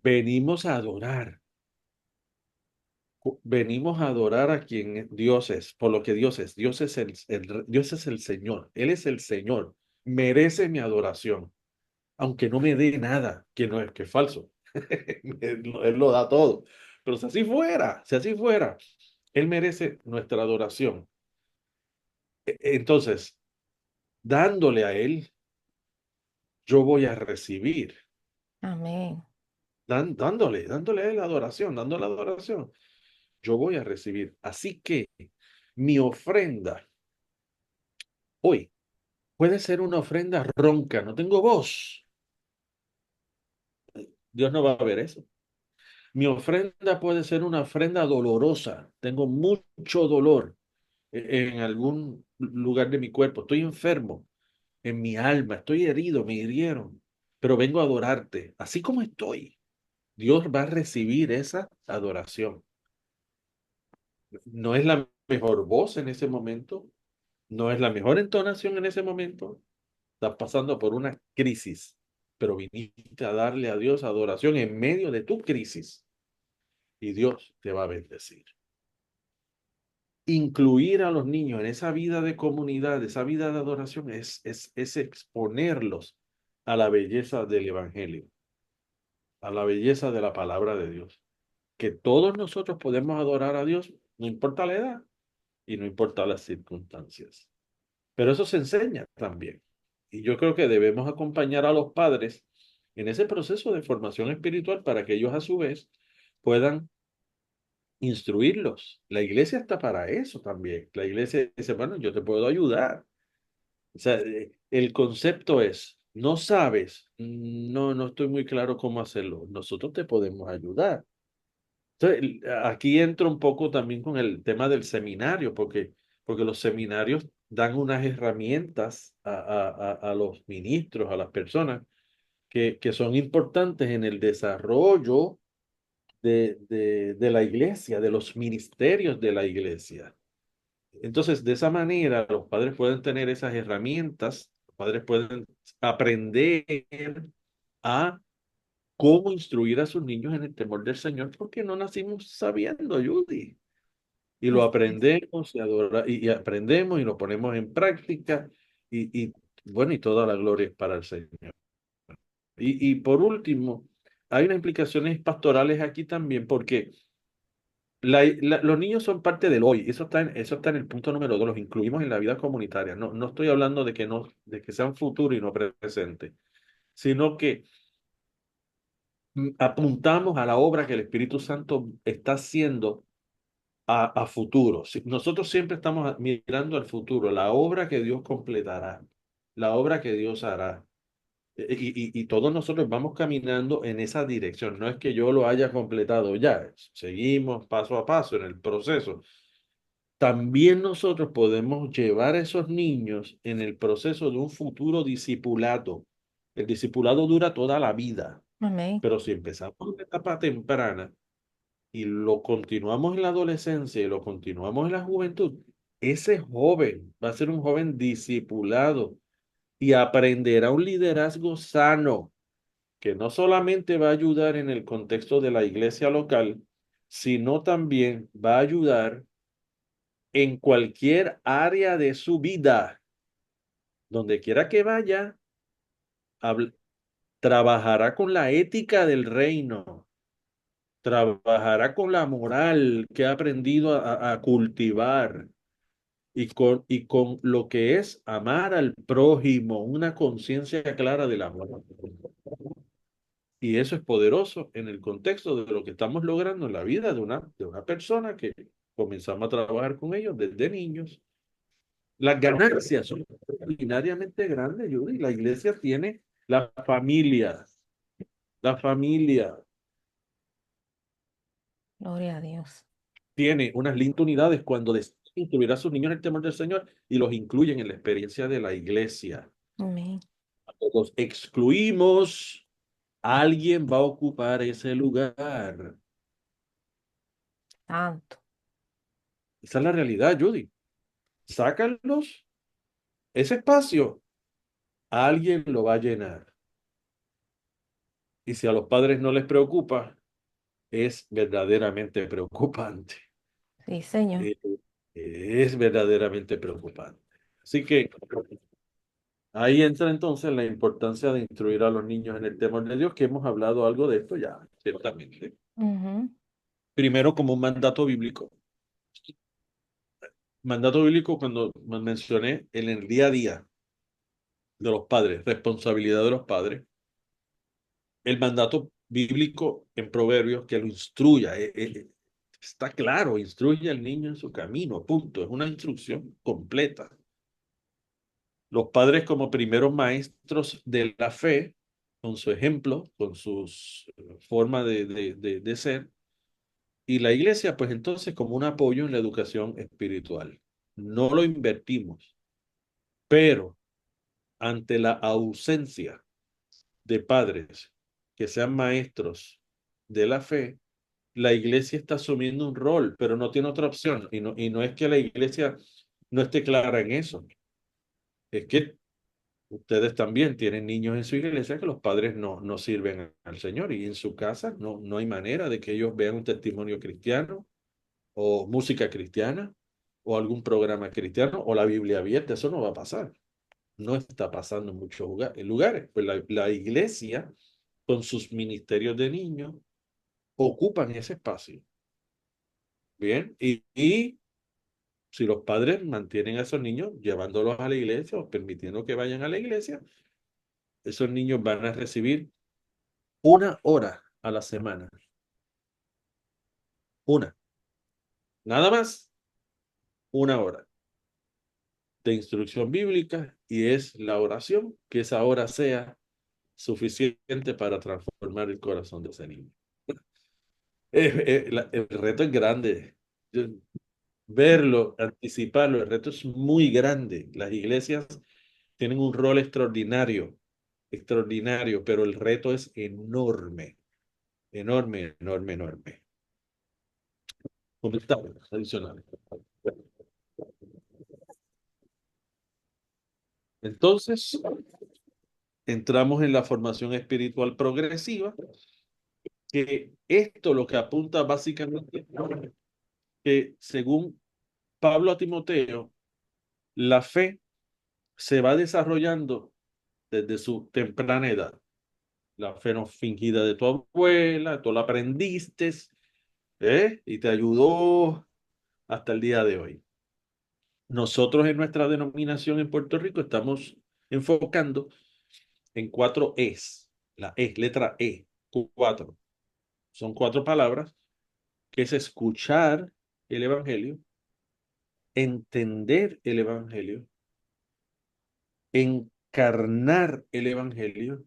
Venimos a adorar. Venimos a adorar a quien Dios es, por lo que Dios es. Dios es el Señor. Él es el Señor. Merece mi adoración, aunque no me dé nada, que no es que es falso. Él lo da todo. Pero si así fuera, Él merece nuestra adoración. Entonces, dándole a Él, yo voy a recibir. Amén. Dándole a Él adoración, dándole adoración, yo voy a recibir. Así que mi ofrenda hoy puede ser una ofrenda ronca, no tengo voz. Dios no va a ver eso. Mi ofrenda puede ser una ofrenda dolorosa. Tengo mucho dolor en algún lugar de mi cuerpo. Estoy enfermo en mi alma. Estoy herido, me hirieron. Pero vengo a adorarte. Así como estoy, Dios va a recibir esa adoración. No es la mejor voz en ese momento. No es la mejor entonación en ese momento. Estás pasando por una crisis, pero viniste a darle a Dios adoración en medio de tu crisis y Dios te va a bendecir. Incluir a los niños en esa vida de comunidad, esa vida de adoración, es exponerlos a la belleza del Evangelio, a la belleza de la palabra de Dios. Que todos nosotros podemos adorar a Dios, no importa la edad y no importa las circunstancias. Pero eso se enseña también. Y yo creo que debemos acompañar a los padres en ese proceso de formación espiritual para que ellos a su vez puedan instruirlos. La iglesia está para eso también. La iglesia dice, bueno, yo te puedo ayudar. O sea, el concepto es, no sabes, no, no estoy muy claro cómo hacerlo. Nosotros te podemos ayudar. Entonces, aquí entro un poco también con el tema del seminario, porque los seminarios dan unas herramientas a los ministros, a las personas, que son importantes en el desarrollo de la iglesia, de los ministerios de la iglesia. Entonces, de esa manera, los padres pueden tener esas herramientas, los padres pueden aprender a cómo instruir a sus niños en el temor del Señor, porque no nacimos sabiendo, Judy. Y lo Así es. aprendemos y aprendemos y lo ponemos en práctica y bueno, y toda la gloria es para el Señor. Y por último, hay unas implicaciones pastorales aquí también, porque los niños son parte del hoy. Eso está en el punto número 2. Los incluimos en la vida comunitaria. No, no estoy hablando de que, no, de que sean futuro y no presente, sino que apuntamos a la obra que el Espíritu Santo está haciendo a futuro. Nosotros siempre estamos mirando al futuro, la obra que Dios completará, la obra que Dios hará. Y todos nosotros vamos caminando en esa dirección. No es que yo lo haya completado ya, seguimos paso a paso en el proceso. También nosotros podemos llevar a esos niños en el proceso de un futuro discipulado. El discipulado dura toda la vida, Amén. pero si empezamos en una etapa temprana, y lo continuamos en la adolescencia y lo continuamos en la juventud, ese joven va a ser un joven discipulado y aprenderá un liderazgo sano que no solamente va a ayudar en el contexto de la iglesia local, sino también va a ayudar en cualquier área de su vida, donde quiera que vaya, habl- trabajará con la ética del reino, trabajará con la moral que ha aprendido a cultivar y con lo que es amar al prójimo, una conciencia clara del amor. Y eso es poderoso en el contexto de lo que estamos logrando en la vida de una persona que comenzamos a trabajar con ellos desde niños. Las ganancias son extraordinariamente grandes, Judy. La iglesia tiene la familia Gloria a Dios. tiene unas lindas unidades cuando decide incluir a sus niños en el temor del Señor y los incluyen en la experiencia de la iglesia. Amén. Cuando los excluimos, alguien va a ocupar ese lugar. Santo. Esa es la realidad, Judy. Sácalos, ese espacio, alguien lo va a llenar. Y si a los padres no les preocupa, es verdaderamente preocupante. Sí, Señor. Eh, es verdaderamente preocupante. Así que ahí entra entonces la importancia de instruir a los niños en el temor de Dios, que hemos hablado algo de esto ya, ciertamente. Ujú. Primero, como un mandato bíblico. Mandato bíblico cuando mencioné en el día a día de los padres, responsabilidad de los padres. El mandato bíblico en Proverbios que lo instruya. Está claro, instruye al niño en su camino, punto. Es una instrucción completa. Los padres como primeros maestros de la fe, con su ejemplo, con su forma de ser, y la iglesia, pues entonces como un apoyo en la educación espiritual. No lo invertimos, pero ante la ausencia de padres que sean maestros de la fe, la iglesia está asumiendo un rol, pero no tiene otra opción. Y no es que la iglesia no esté clara en eso, es que ustedes también tienen niños en su iglesia que los padres no sirven al Señor y en su casa no hay manera de que ellos vean un testimonio cristiano o música cristiana o algún programa cristiano o la Biblia abierta. Eso no va a pasar. No está pasando en muchos lugares. Pues la iglesia con sus ministerios de niños ocupan ese espacio. Bien, y si los padres mantienen a esos niños llevándolos a la iglesia o permitiendo que vayan a la iglesia, esos niños van a recibir 1 hora a la semana. Una. Nada más, 1 hora de instrucción bíblica y es la oración, que esa hora sea suficiente para transformar el corazón de ese niño. El reto es grande. Yo- Verlo, anticiparlo, el reto es muy grande. Las iglesias tienen un rol extraordinario, extraordinario, pero el reto es enorme, enorme, enorme, enorme. Comentarios adicionales. Entonces, entramos en la formación espiritual progresiva, que esto lo que apunta básicamente que según Pablo a Timoteo, la fe se va desarrollando desde su temprana edad. La fe no fingida de tu abuela, tú la aprendiste, ¿eh? Y te ayudó hasta el día de hoy. Nosotros en nuestra denominación en Puerto Rico estamos enfocando en 4 Es. La letra E, 4. Son 4 palabras, que es escuchar el Evangelio, entender el Evangelio, encarnar el Evangelio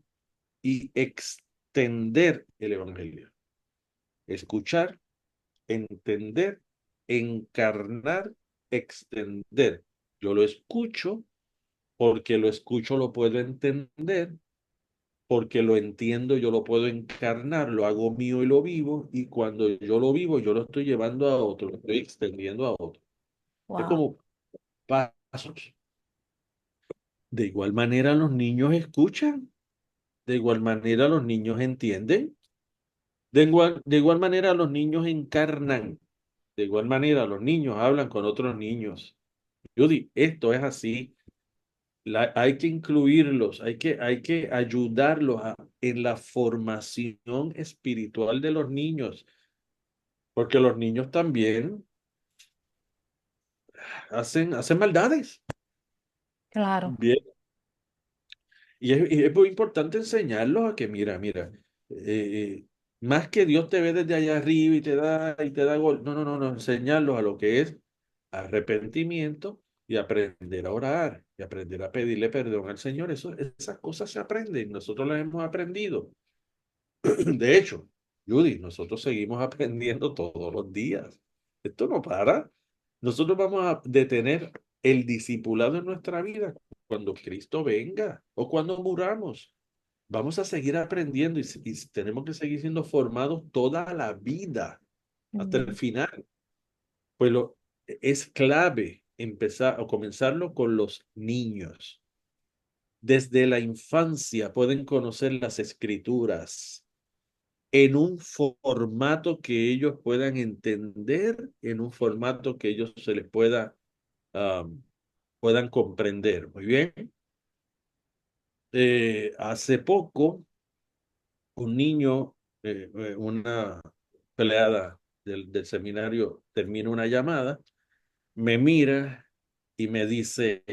y extender el Evangelio. Escuchar, entender, encarnar, extender. Yo lo escucho porque lo escucho, lo puedo entender, porque lo entiendo, yo lo puedo encarnar, lo hago mío y lo vivo, y cuando yo lo vivo, yo lo estoy llevando a otro, lo estoy extendiendo a otro. Es Wow. como pasos. De igual manera los niños escuchan, de igual manera los niños entienden, de igual manera los niños encarnan, de igual manera los niños hablan con otros niños. Judy, esto es así. Hay que incluirlos, hay que ayudarlos en la formación espiritual de los niños, porque los niños también hacen maldades. Claro. Bien. Y es muy importante enseñarlos a que, mira, más que Dios te ve desde allá arriba y te da gol. No, no, no, no, enseñarlos a lo que es arrepentimiento y aprender a orar y aprender a pedirle perdón al Señor. Esas cosas se aprenden, nosotros las hemos aprendido. De hecho, Judy, nosotros seguimos aprendiendo todos los días. Esto no para. Nosotros vamos a detener el discipulado en nuestra vida cuando Cristo venga o cuando muramos. Vamos a seguir aprendiendo y tenemos que seguir siendo formados toda la vida hasta el Mm, final. Pues es clave empezar o comenzarlo con los niños. Desde la infancia pueden conocer las escrituras en un formato que ellos puedan entender, en un formato que ellos se les puedan comprender. Muy bien. Hace poco, un niño, una peleada del seminario, termina una llamada, me mira y me dice,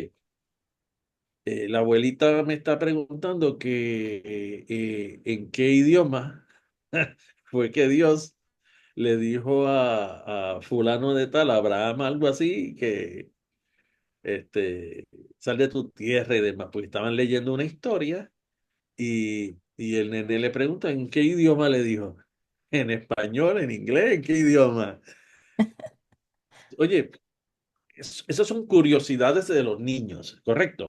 la abuelita me está preguntando que en qué idioma fue que Dios le dijo a fulano de tal, Abraham, algo así, que este, sal de tu tierra y demás, porque estaban leyendo una historia y el nene le pregunta, ¿en qué idioma le dijo? ¿En español, en inglés, en qué idioma? Oye, esas son curiosidades de los niños, ¿correcto?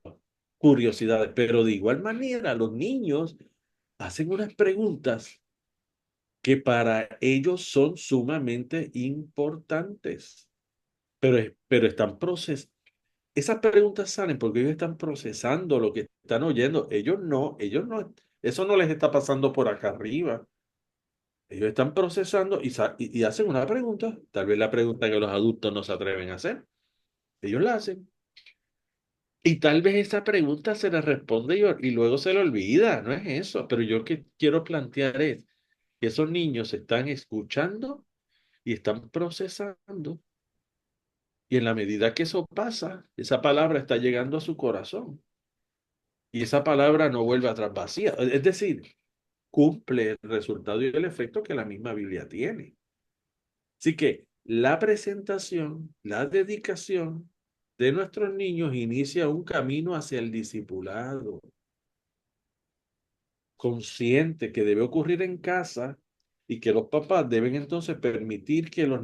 Curiosidades, pero de igual manera los niños hacen unas preguntas que para ellos son sumamente importantes, pero están esas preguntas salen porque ellos están procesando lo que están oyendo. Ellos no, eso no les está pasando por acá arriba. Ellos están procesando y hacen una pregunta, tal vez la pregunta que los adultos no se atreven a hacer. Ellos la hacen. Y tal vez esa pregunta se la responde y luego se le olvida, no es eso. Pero yo que quiero plantear es que esos niños están escuchando y están procesando. Y en la medida que eso pasa, esa palabra está llegando a su corazón. Y esa palabra no vuelve atrás vacía. Es decir, cumple el resultado y el efecto que la misma Biblia tiene. Así que la presentación, la dedicación de nuestros niños inicia un camino hacia el discipulado consciente que debe ocurrir en casa y que los papás deben entonces permitir que los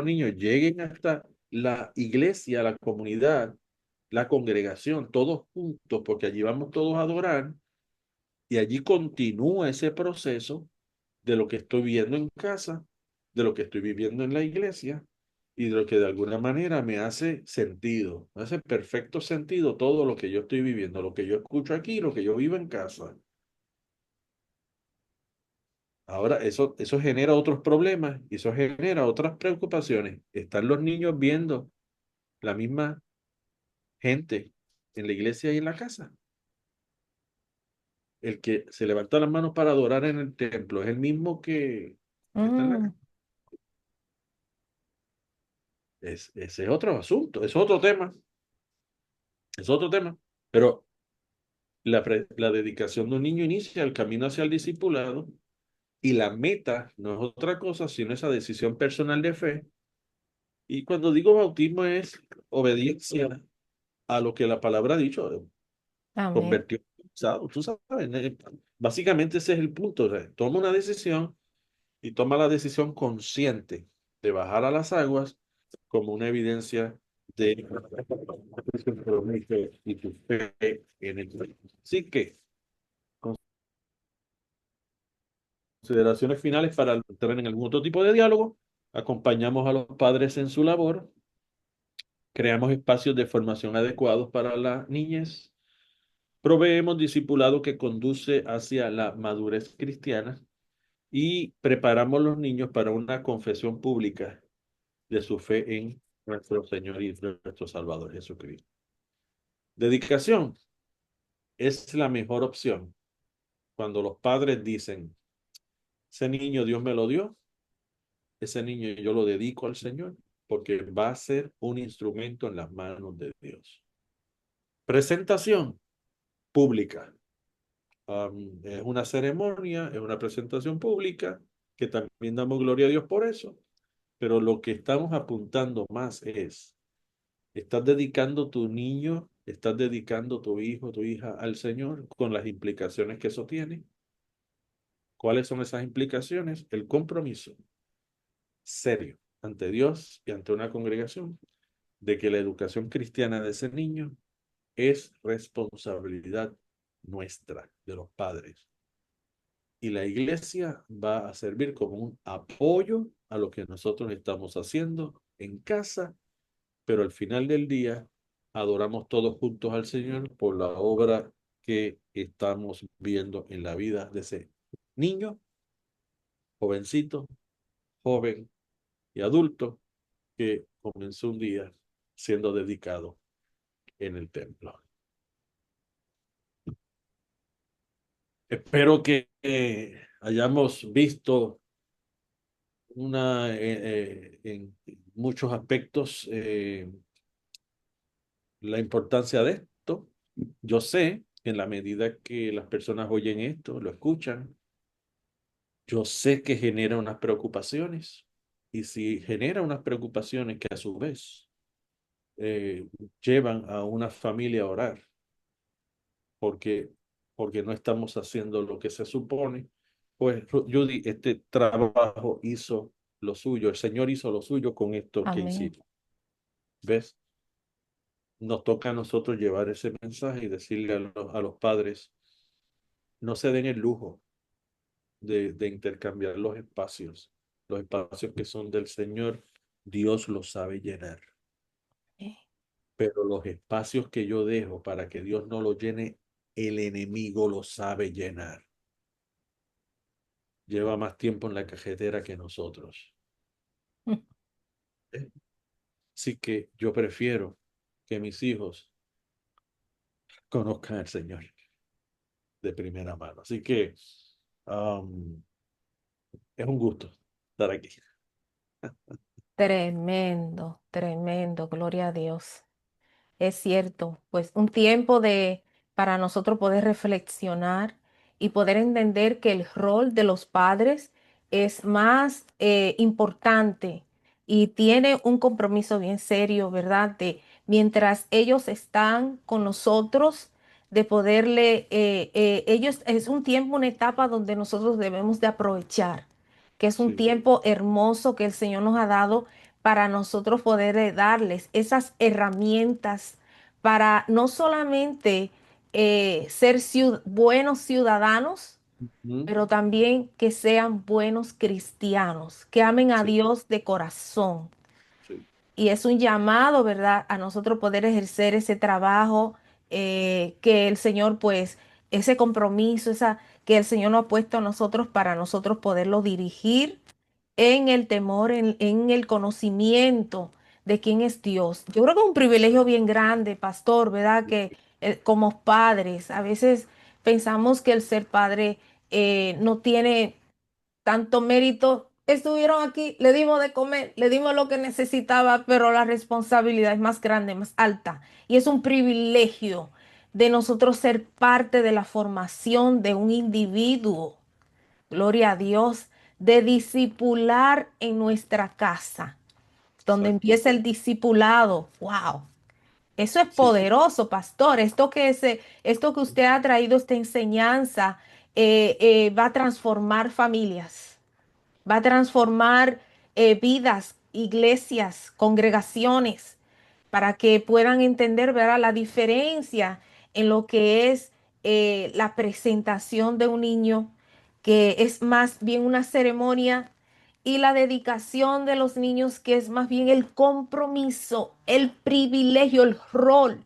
niños lleguen hasta la iglesia, la comunidad, la congregación, todos juntos, porque allí vamos todos a adorar y allí continúa ese proceso de lo que estoy viendo en casa, de lo que estoy viviendo en la iglesia y de lo que de alguna manera me hace sentido, me hace perfecto sentido todo lo que yo estoy viviendo, lo que yo escucho aquí, lo que yo vivo en casa. Ahora, eso genera otros problemas y eso genera otras preocupaciones. Están los niños viendo la misma gente en la iglesia y en la casa. El que se levanta las manos para adorar en el templo es el mismo que está en la casa. mm, Ese es otro asunto, es otro tema, es otro tema. Pero la dedicación de un niño inicia el camino hacia el discipulado y la meta no es otra cosa sino esa decisión personal de fe. Y cuando digo bautismo es obediencia a lo que la palabra ha dicho, amén. convertió, tú sabes, básicamente ese es el punto. O sea, toma una decisión y toma la decisión consciente de bajar a las aguas como una evidencia de tu compromiso y tu fe en el. Así que, consideraciones finales para entrar en algún otro tipo de diálogo. Acompañamos a los padres en su labor, creamos espacios de formación adecuados para la niñez, proveemos discipulado que conduce hacia la madurez cristiana y preparamos a los niños para una confesión pública de su fe en nuestro Señor y nuestro Salvador Jesucristo. Dedicación es la mejor opción cuando los padres dicen, ese niño Dios me lo dio, ese niño yo lo dedico al Señor porque va a ser un instrumento en las manos de Dios. Presentación pública. Es una ceremonia, es una presentación pública, que también damos gloria a Dios por eso, pero lo que estamos apuntando más es ¿Estás dedicando tu niño, estás dedicando tu hijo, tu hija al Señor con las implicaciones que eso tiene? ¿Cuáles son esas implicaciones? El compromiso serio ante Dios y ante una congregación de que la educación cristiana de ese niño es responsabilidad nuestra, de los padres. Y la iglesia va a servir como un apoyo a lo que nosotros estamos haciendo en casa, pero al final del día adoramos todos juntos al Señor por la obra que estamos viendo en la vida de ese niño, jovencito, joven y adulto que comenzó un día siendo dedicado en el templo. Espero que hayamos visto en muchos aspectos la importancia de esto. Yo sé que en la medida que las personas oyen esto, lo escuchan, yo sé que genera unas preocupaciones. Y si genera unas preocupaciones que a su vez eh, llevan a una familia a orar, porque, porque no estamos haciendo lo que se supone, pues Judy, este trabajo hizo lo suyo, el Señor hizo lo suyo con esto que Amén. hicimos. ¿Ves? Nos toca a nosotros llevar ese mensaje y decirle a los padres, no se den el lujo de intercambiar los espacios que son del Señor, Dios los sabe llenar. Pero los espacios que yo dejo para que Dios no los llene, el enemigo los sabe llenar. Lleva más tiempo en la cajetera que nosotros. ¿Eh? Así que yo prefiero que mis hijos conozcan al Señor de primera mano. Así que um, es un gusto estar aquí. Tremendo, tremendo, gloria a Dios. Es cierto, pues un tiempo de para nosotros poder reflexionar y poder entender que el rol de los padres es más importante y tiene un compromiso bien serio, ¿verdad? De mientras ellos están con nosotros, de poderle, ellos es un tiempo, una etapa donde nosotros debemos de aprovechar, que es un Sí. tiempo hermoso que el Señor nos ha dado para nosotros poder darles esas herramientas para no solamente ser buenos ciudadanos, ¿Mm? pero también que sean buenos cristianos, que amen a Sí, Dios de corazón. sí, Y es un llamado, ¿verdad?, a nosotros poder ejercer ese trabajo que el Señor, pues, ese compromiso, esa que el Señor nos ha puesto a nosotros para nosotros poderlo dirigir en el temor, en el conocimiento de quién es Dios. Yo creo que es un privilegio bien grande, pastor, ¿verdad? Que como padres, a veces pensamos que el ser padre no tiene tanto mérito. Estuvieron aquí, le dimos de comer, le dimos lo que necesitaba, pero la responsabilidad es más grande, más alta. Y es un privilegio de nosotros ser parte de la formación de un individuo, gloria a Dios, de discipular en nuestra casa, donde exacto. empieza el discipulado. ¡Wow! Eso es Sí, poderoso, pastor. Esto que usted ha traído, esta enseñanza, va a transformar familias, va a transformar vidas, iglesias, congregaciones, para que puedan entender, ¿verdad?, la diferencia en lo que es la presentación de un niño, que es más bien una ceremonia, y la dedicación de los niños, que es más bien el compromiso, el privilegio, el rol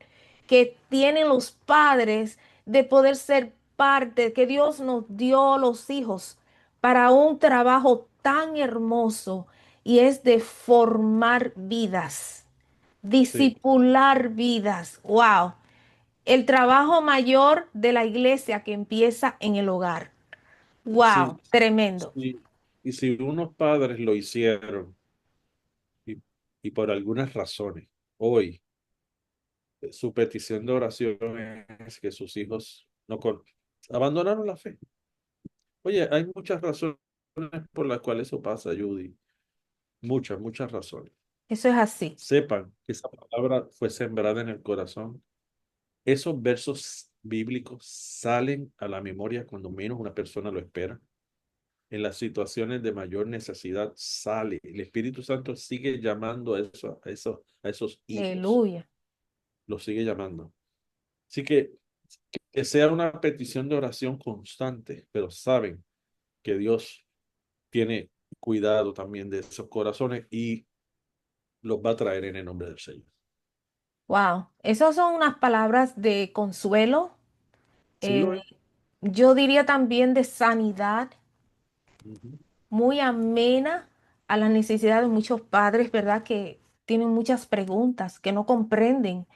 que tienen los padres de poder ser parte, que Dios nos dio los hijos para un trabajo tan hermoso, y es de formar vidas, sí, discipular vidas. Wow. El trabajo mayor de la iglesia que empieza en el hogar. Wow, sí, tremendo. sí. Y si unos padres lo hicieron y, y por algunas razones, hoy su petición de oración es que sus hijos no abandonaron la fe. Oye, hay muchas razones por las cuales eso pasa, Judy. Muchas, muchas razones. Eso es así. sepan que esa palabra fue sembrada en el corazón. Esos versos bíblicos salen a la memoria cuando menos una persona lo espera. En las situaciones de mayor necesidad sale. El Espíritu Santo sigue llamando a esos hijos. Aleluya. Los sigue llamando. Así que sea una petición de oración constante, pero saben que Dios tiene cuidado también de esos corazones y los va a traer en el nombre del Señor. Wow. Esas son unas palabras de consuelo. Sí eh, lo es. yo diría también de sanidad, Ujú. muy amena a las necesidades de muchos padres, ¿verdad? Que tienen muchas preguntas, que no comprenden.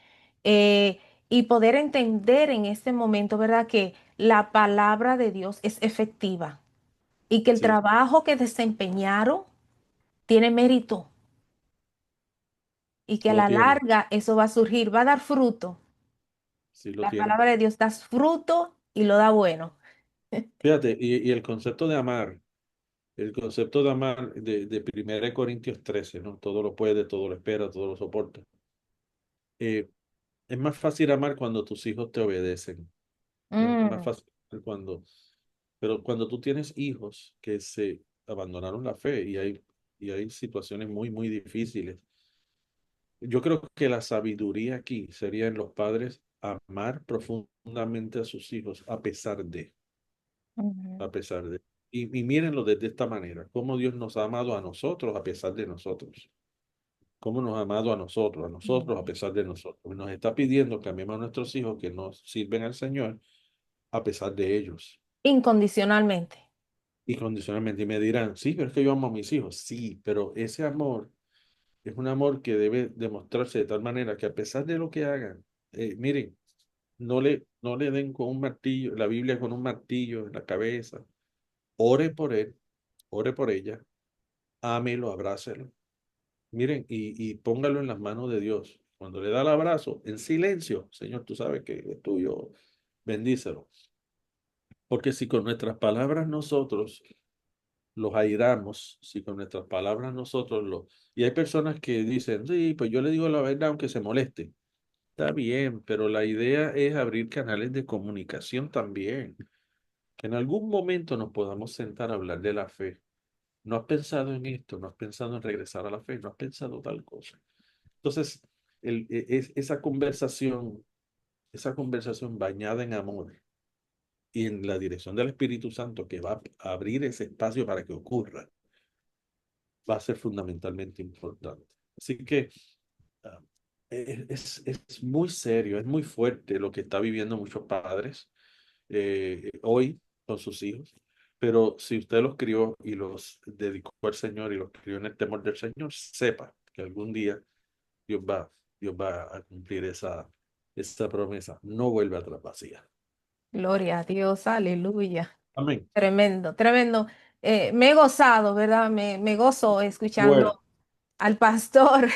eh, y poder entender en este momento, ¿verdad? Que la palabra de Dios es efectiva y que el Sí, trabajo que desempeñaron tiene mérito y que a lo la tiene. larga eso va a surgir, va a dar fruto. Sí lo La tiene. palabra de Dios da fruto y lo da bueno. Fíjate, y el concepto de amar, el concepto de amar de 1 Corintios 13, ¿no? Todo lo puede, todo lo espera, todo lo soporta. Eh, es más fácil amar cuando tus hijos te obedecen. Es más Mm, fácil cuando, pero cuando tú tienes hijos que se abandonaron la fe y hay situaciones muy, muy difíciles. Yo creo que la sabiduría aquí sería en los padres amar profundamente a sus hijos a ujú, pesar de. Y mírenlo desde esta manera, cómo Dios nos ha amado a nosotros a pesar de nosotros, cómo nos ha amado a nosotros a ujú. pesar de nosotros. Nos está pidiendo que amemos a nuestros hijos que nos sirven al Señor a pesar de ellos. Incondicionalmente. Y condicionalmente, y me dirán, sí, pero es que yo amo a mis hijos. Sí, pero ese amor es un amor que debe demostrarse de tal manera que a pesar de lo que hagan, miren, no le den con un martillo, la Biblia con un martillo en la cabeza. Ore por él, ore por ella, ámelo, abrácelo. Miren, y póngalo en las manos de Dios. Cuando le da el abrazo, en silencio, Señor, tú sabes que es tuyo, bendícelo. Porque si con nuestras palabras nosotros los airamos, si con nuestras palabras nosotros los... Y hay personas que dicen, sí, pues yo le digo la verdad aunque se moleste. Está bien, pero la idea es abrir canales de comunicación también. Que en algún momento nos podamos sentar a hablar de la fe. ¿No has pensado en esto? ¿No has pensado en regresar a la fe? ¿No has pensado tal cosa? Entonces, esa conversación bañada en amor y en la dirección del Espíritu Santo que va a abrir ese espacio para que ocurra, va a ser fundamentalmente importante. Así que ah, es muy serio, es muy fuerte lo que está viviendo muchos padres hoy con sus hijos. Pero si usted los crió y los dedicó al Señor y los crió en el temor del Señor, sepa que algún día Dios va, Dios va a cumplir esa promesa. No vuelve atrás vacía. Gloria a Dios, aleluya. Amén. Tremendo, tremendo. Me he gozado, ¿verdad? Me gozo escuchando Bueno, al pastor.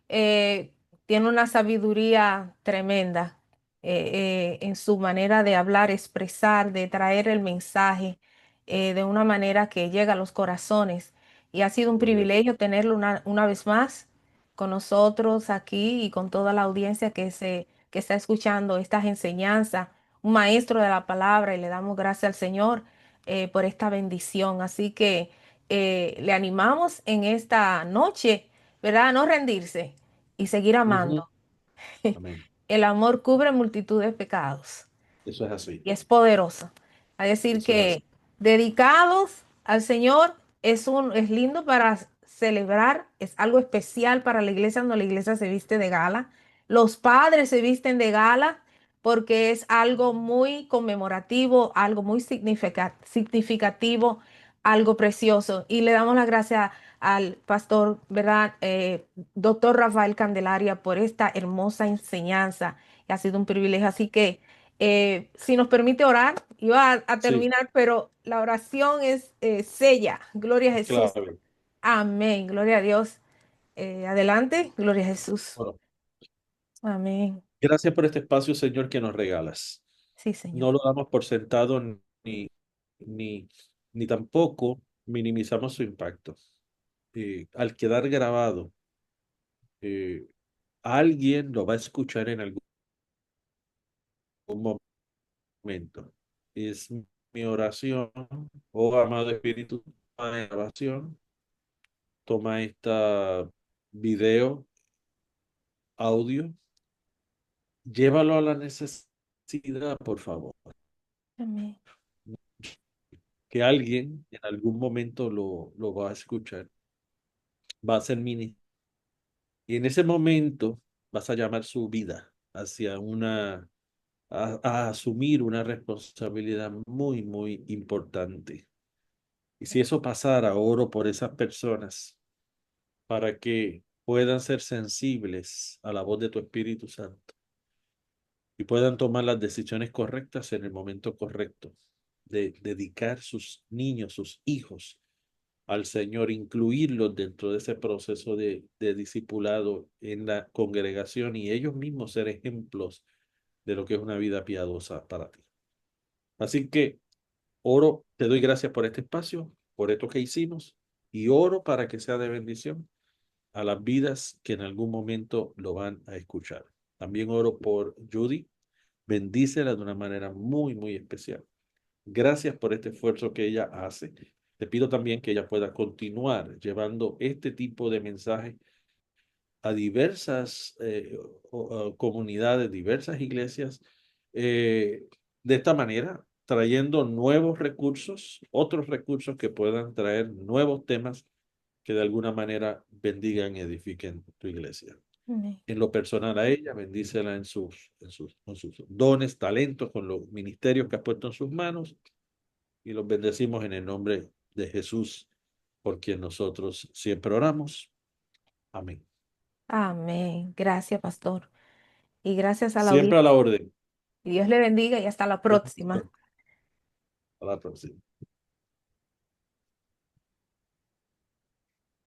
eh, Tiene una sabiduría tremenda en su manera de hablar, expresar, de traer el mensaje de una manera que llega a los corazones. Y ha sido un gloria a Dios. privilegio tenerlo una vez más con nosotros aquí y con toda la audiencia que está escuchando estas enseñanzas, un maestro de la palabra, y le damos gracias al Señor por esta bendición. Así que le animamos en esta noche, ¿verdad? A no rendirse y seguir Ujú. amando. Amén. El amor cubre multitud de pecados Eso es así. y es poderoso. A decir Eso es así. que dedicados al Señor es lindo para celebrar, es algo especial para la iglesia cuando la iglesia se viste de gala. Los padres se visten de gala porque es algo muy conmemorativo, algo muy significativo, algo precioso. Y le damos las gracias al pastor, ¿verdad? Doctor Rafael Candelaria por esta hermosa enseñanza. Ha sido un privilegio. Así que si nos permite orar, iba a Sí, terminar, pero la oración es sella. Gloria a es Jesús. clave. Amén. Gloria a Dios. Adelante. Gloria a Jesús. Bueno, Amén. gracias por este espacio, Señor, que nos regalas. Sí, Señor. No lo damos por sentado ni, ni tampoco minimizamos su impacto. Al quedar grabado eh, alguien lo va a escuchar en algún momento. Es mi oración, oh amado Espíritu, toma esta grabación, toma esta video, audio, llévalo a la necesidad, por favor. Amén. Que alguien en algún momento lo va a escuchar, va a ser mini. Y en ese momento vas a llamar su vida hacia a asumir una responsabilidad muy, muy importante. Y si eso pasara, oro por esas personas para que puedan ser sensibles a la voz de tu Espíritu Santo y puedan tomar las decisiones correctas en el momento correcto, de dedicar sus niños, sus hijos al Señor, incluirlos dentro de ese proceso de discipulado en la congregación y ellos mismos ser ejemplos de lo que es una vida piadosa para ti. Así que oro, te doy gracias por este espacio, por esto que hicimos y oro para que sea de bendición a las vidas que en algún momento lo van a escuchar. También oro por Judy, bendícela de una manera muy, muy especial. Gracias por este esfuerzo que ella hace. Te pido también que ella pueda continuar llevando este tipo de mensajes a diversas comunidades, diversas iglesias, de esta manera, trayendo nuevos recursos, otros recursos que puedan traer nuevos temas que de alguna manera bendigan y edifiquen tu iglesia. Amén. En lo personal a ella, bendícela con sus dones, talentos, con los ministerios que has puesto en sus manos y los bendecimos en el nombre de Jesús, por quien nosotros siempre oramos. Amén. Amén. Gracias, pastor. Y gracias a la Siempre a la audiencia. orden. Y Dios le bendiga y hasta la próxima. A la próxima.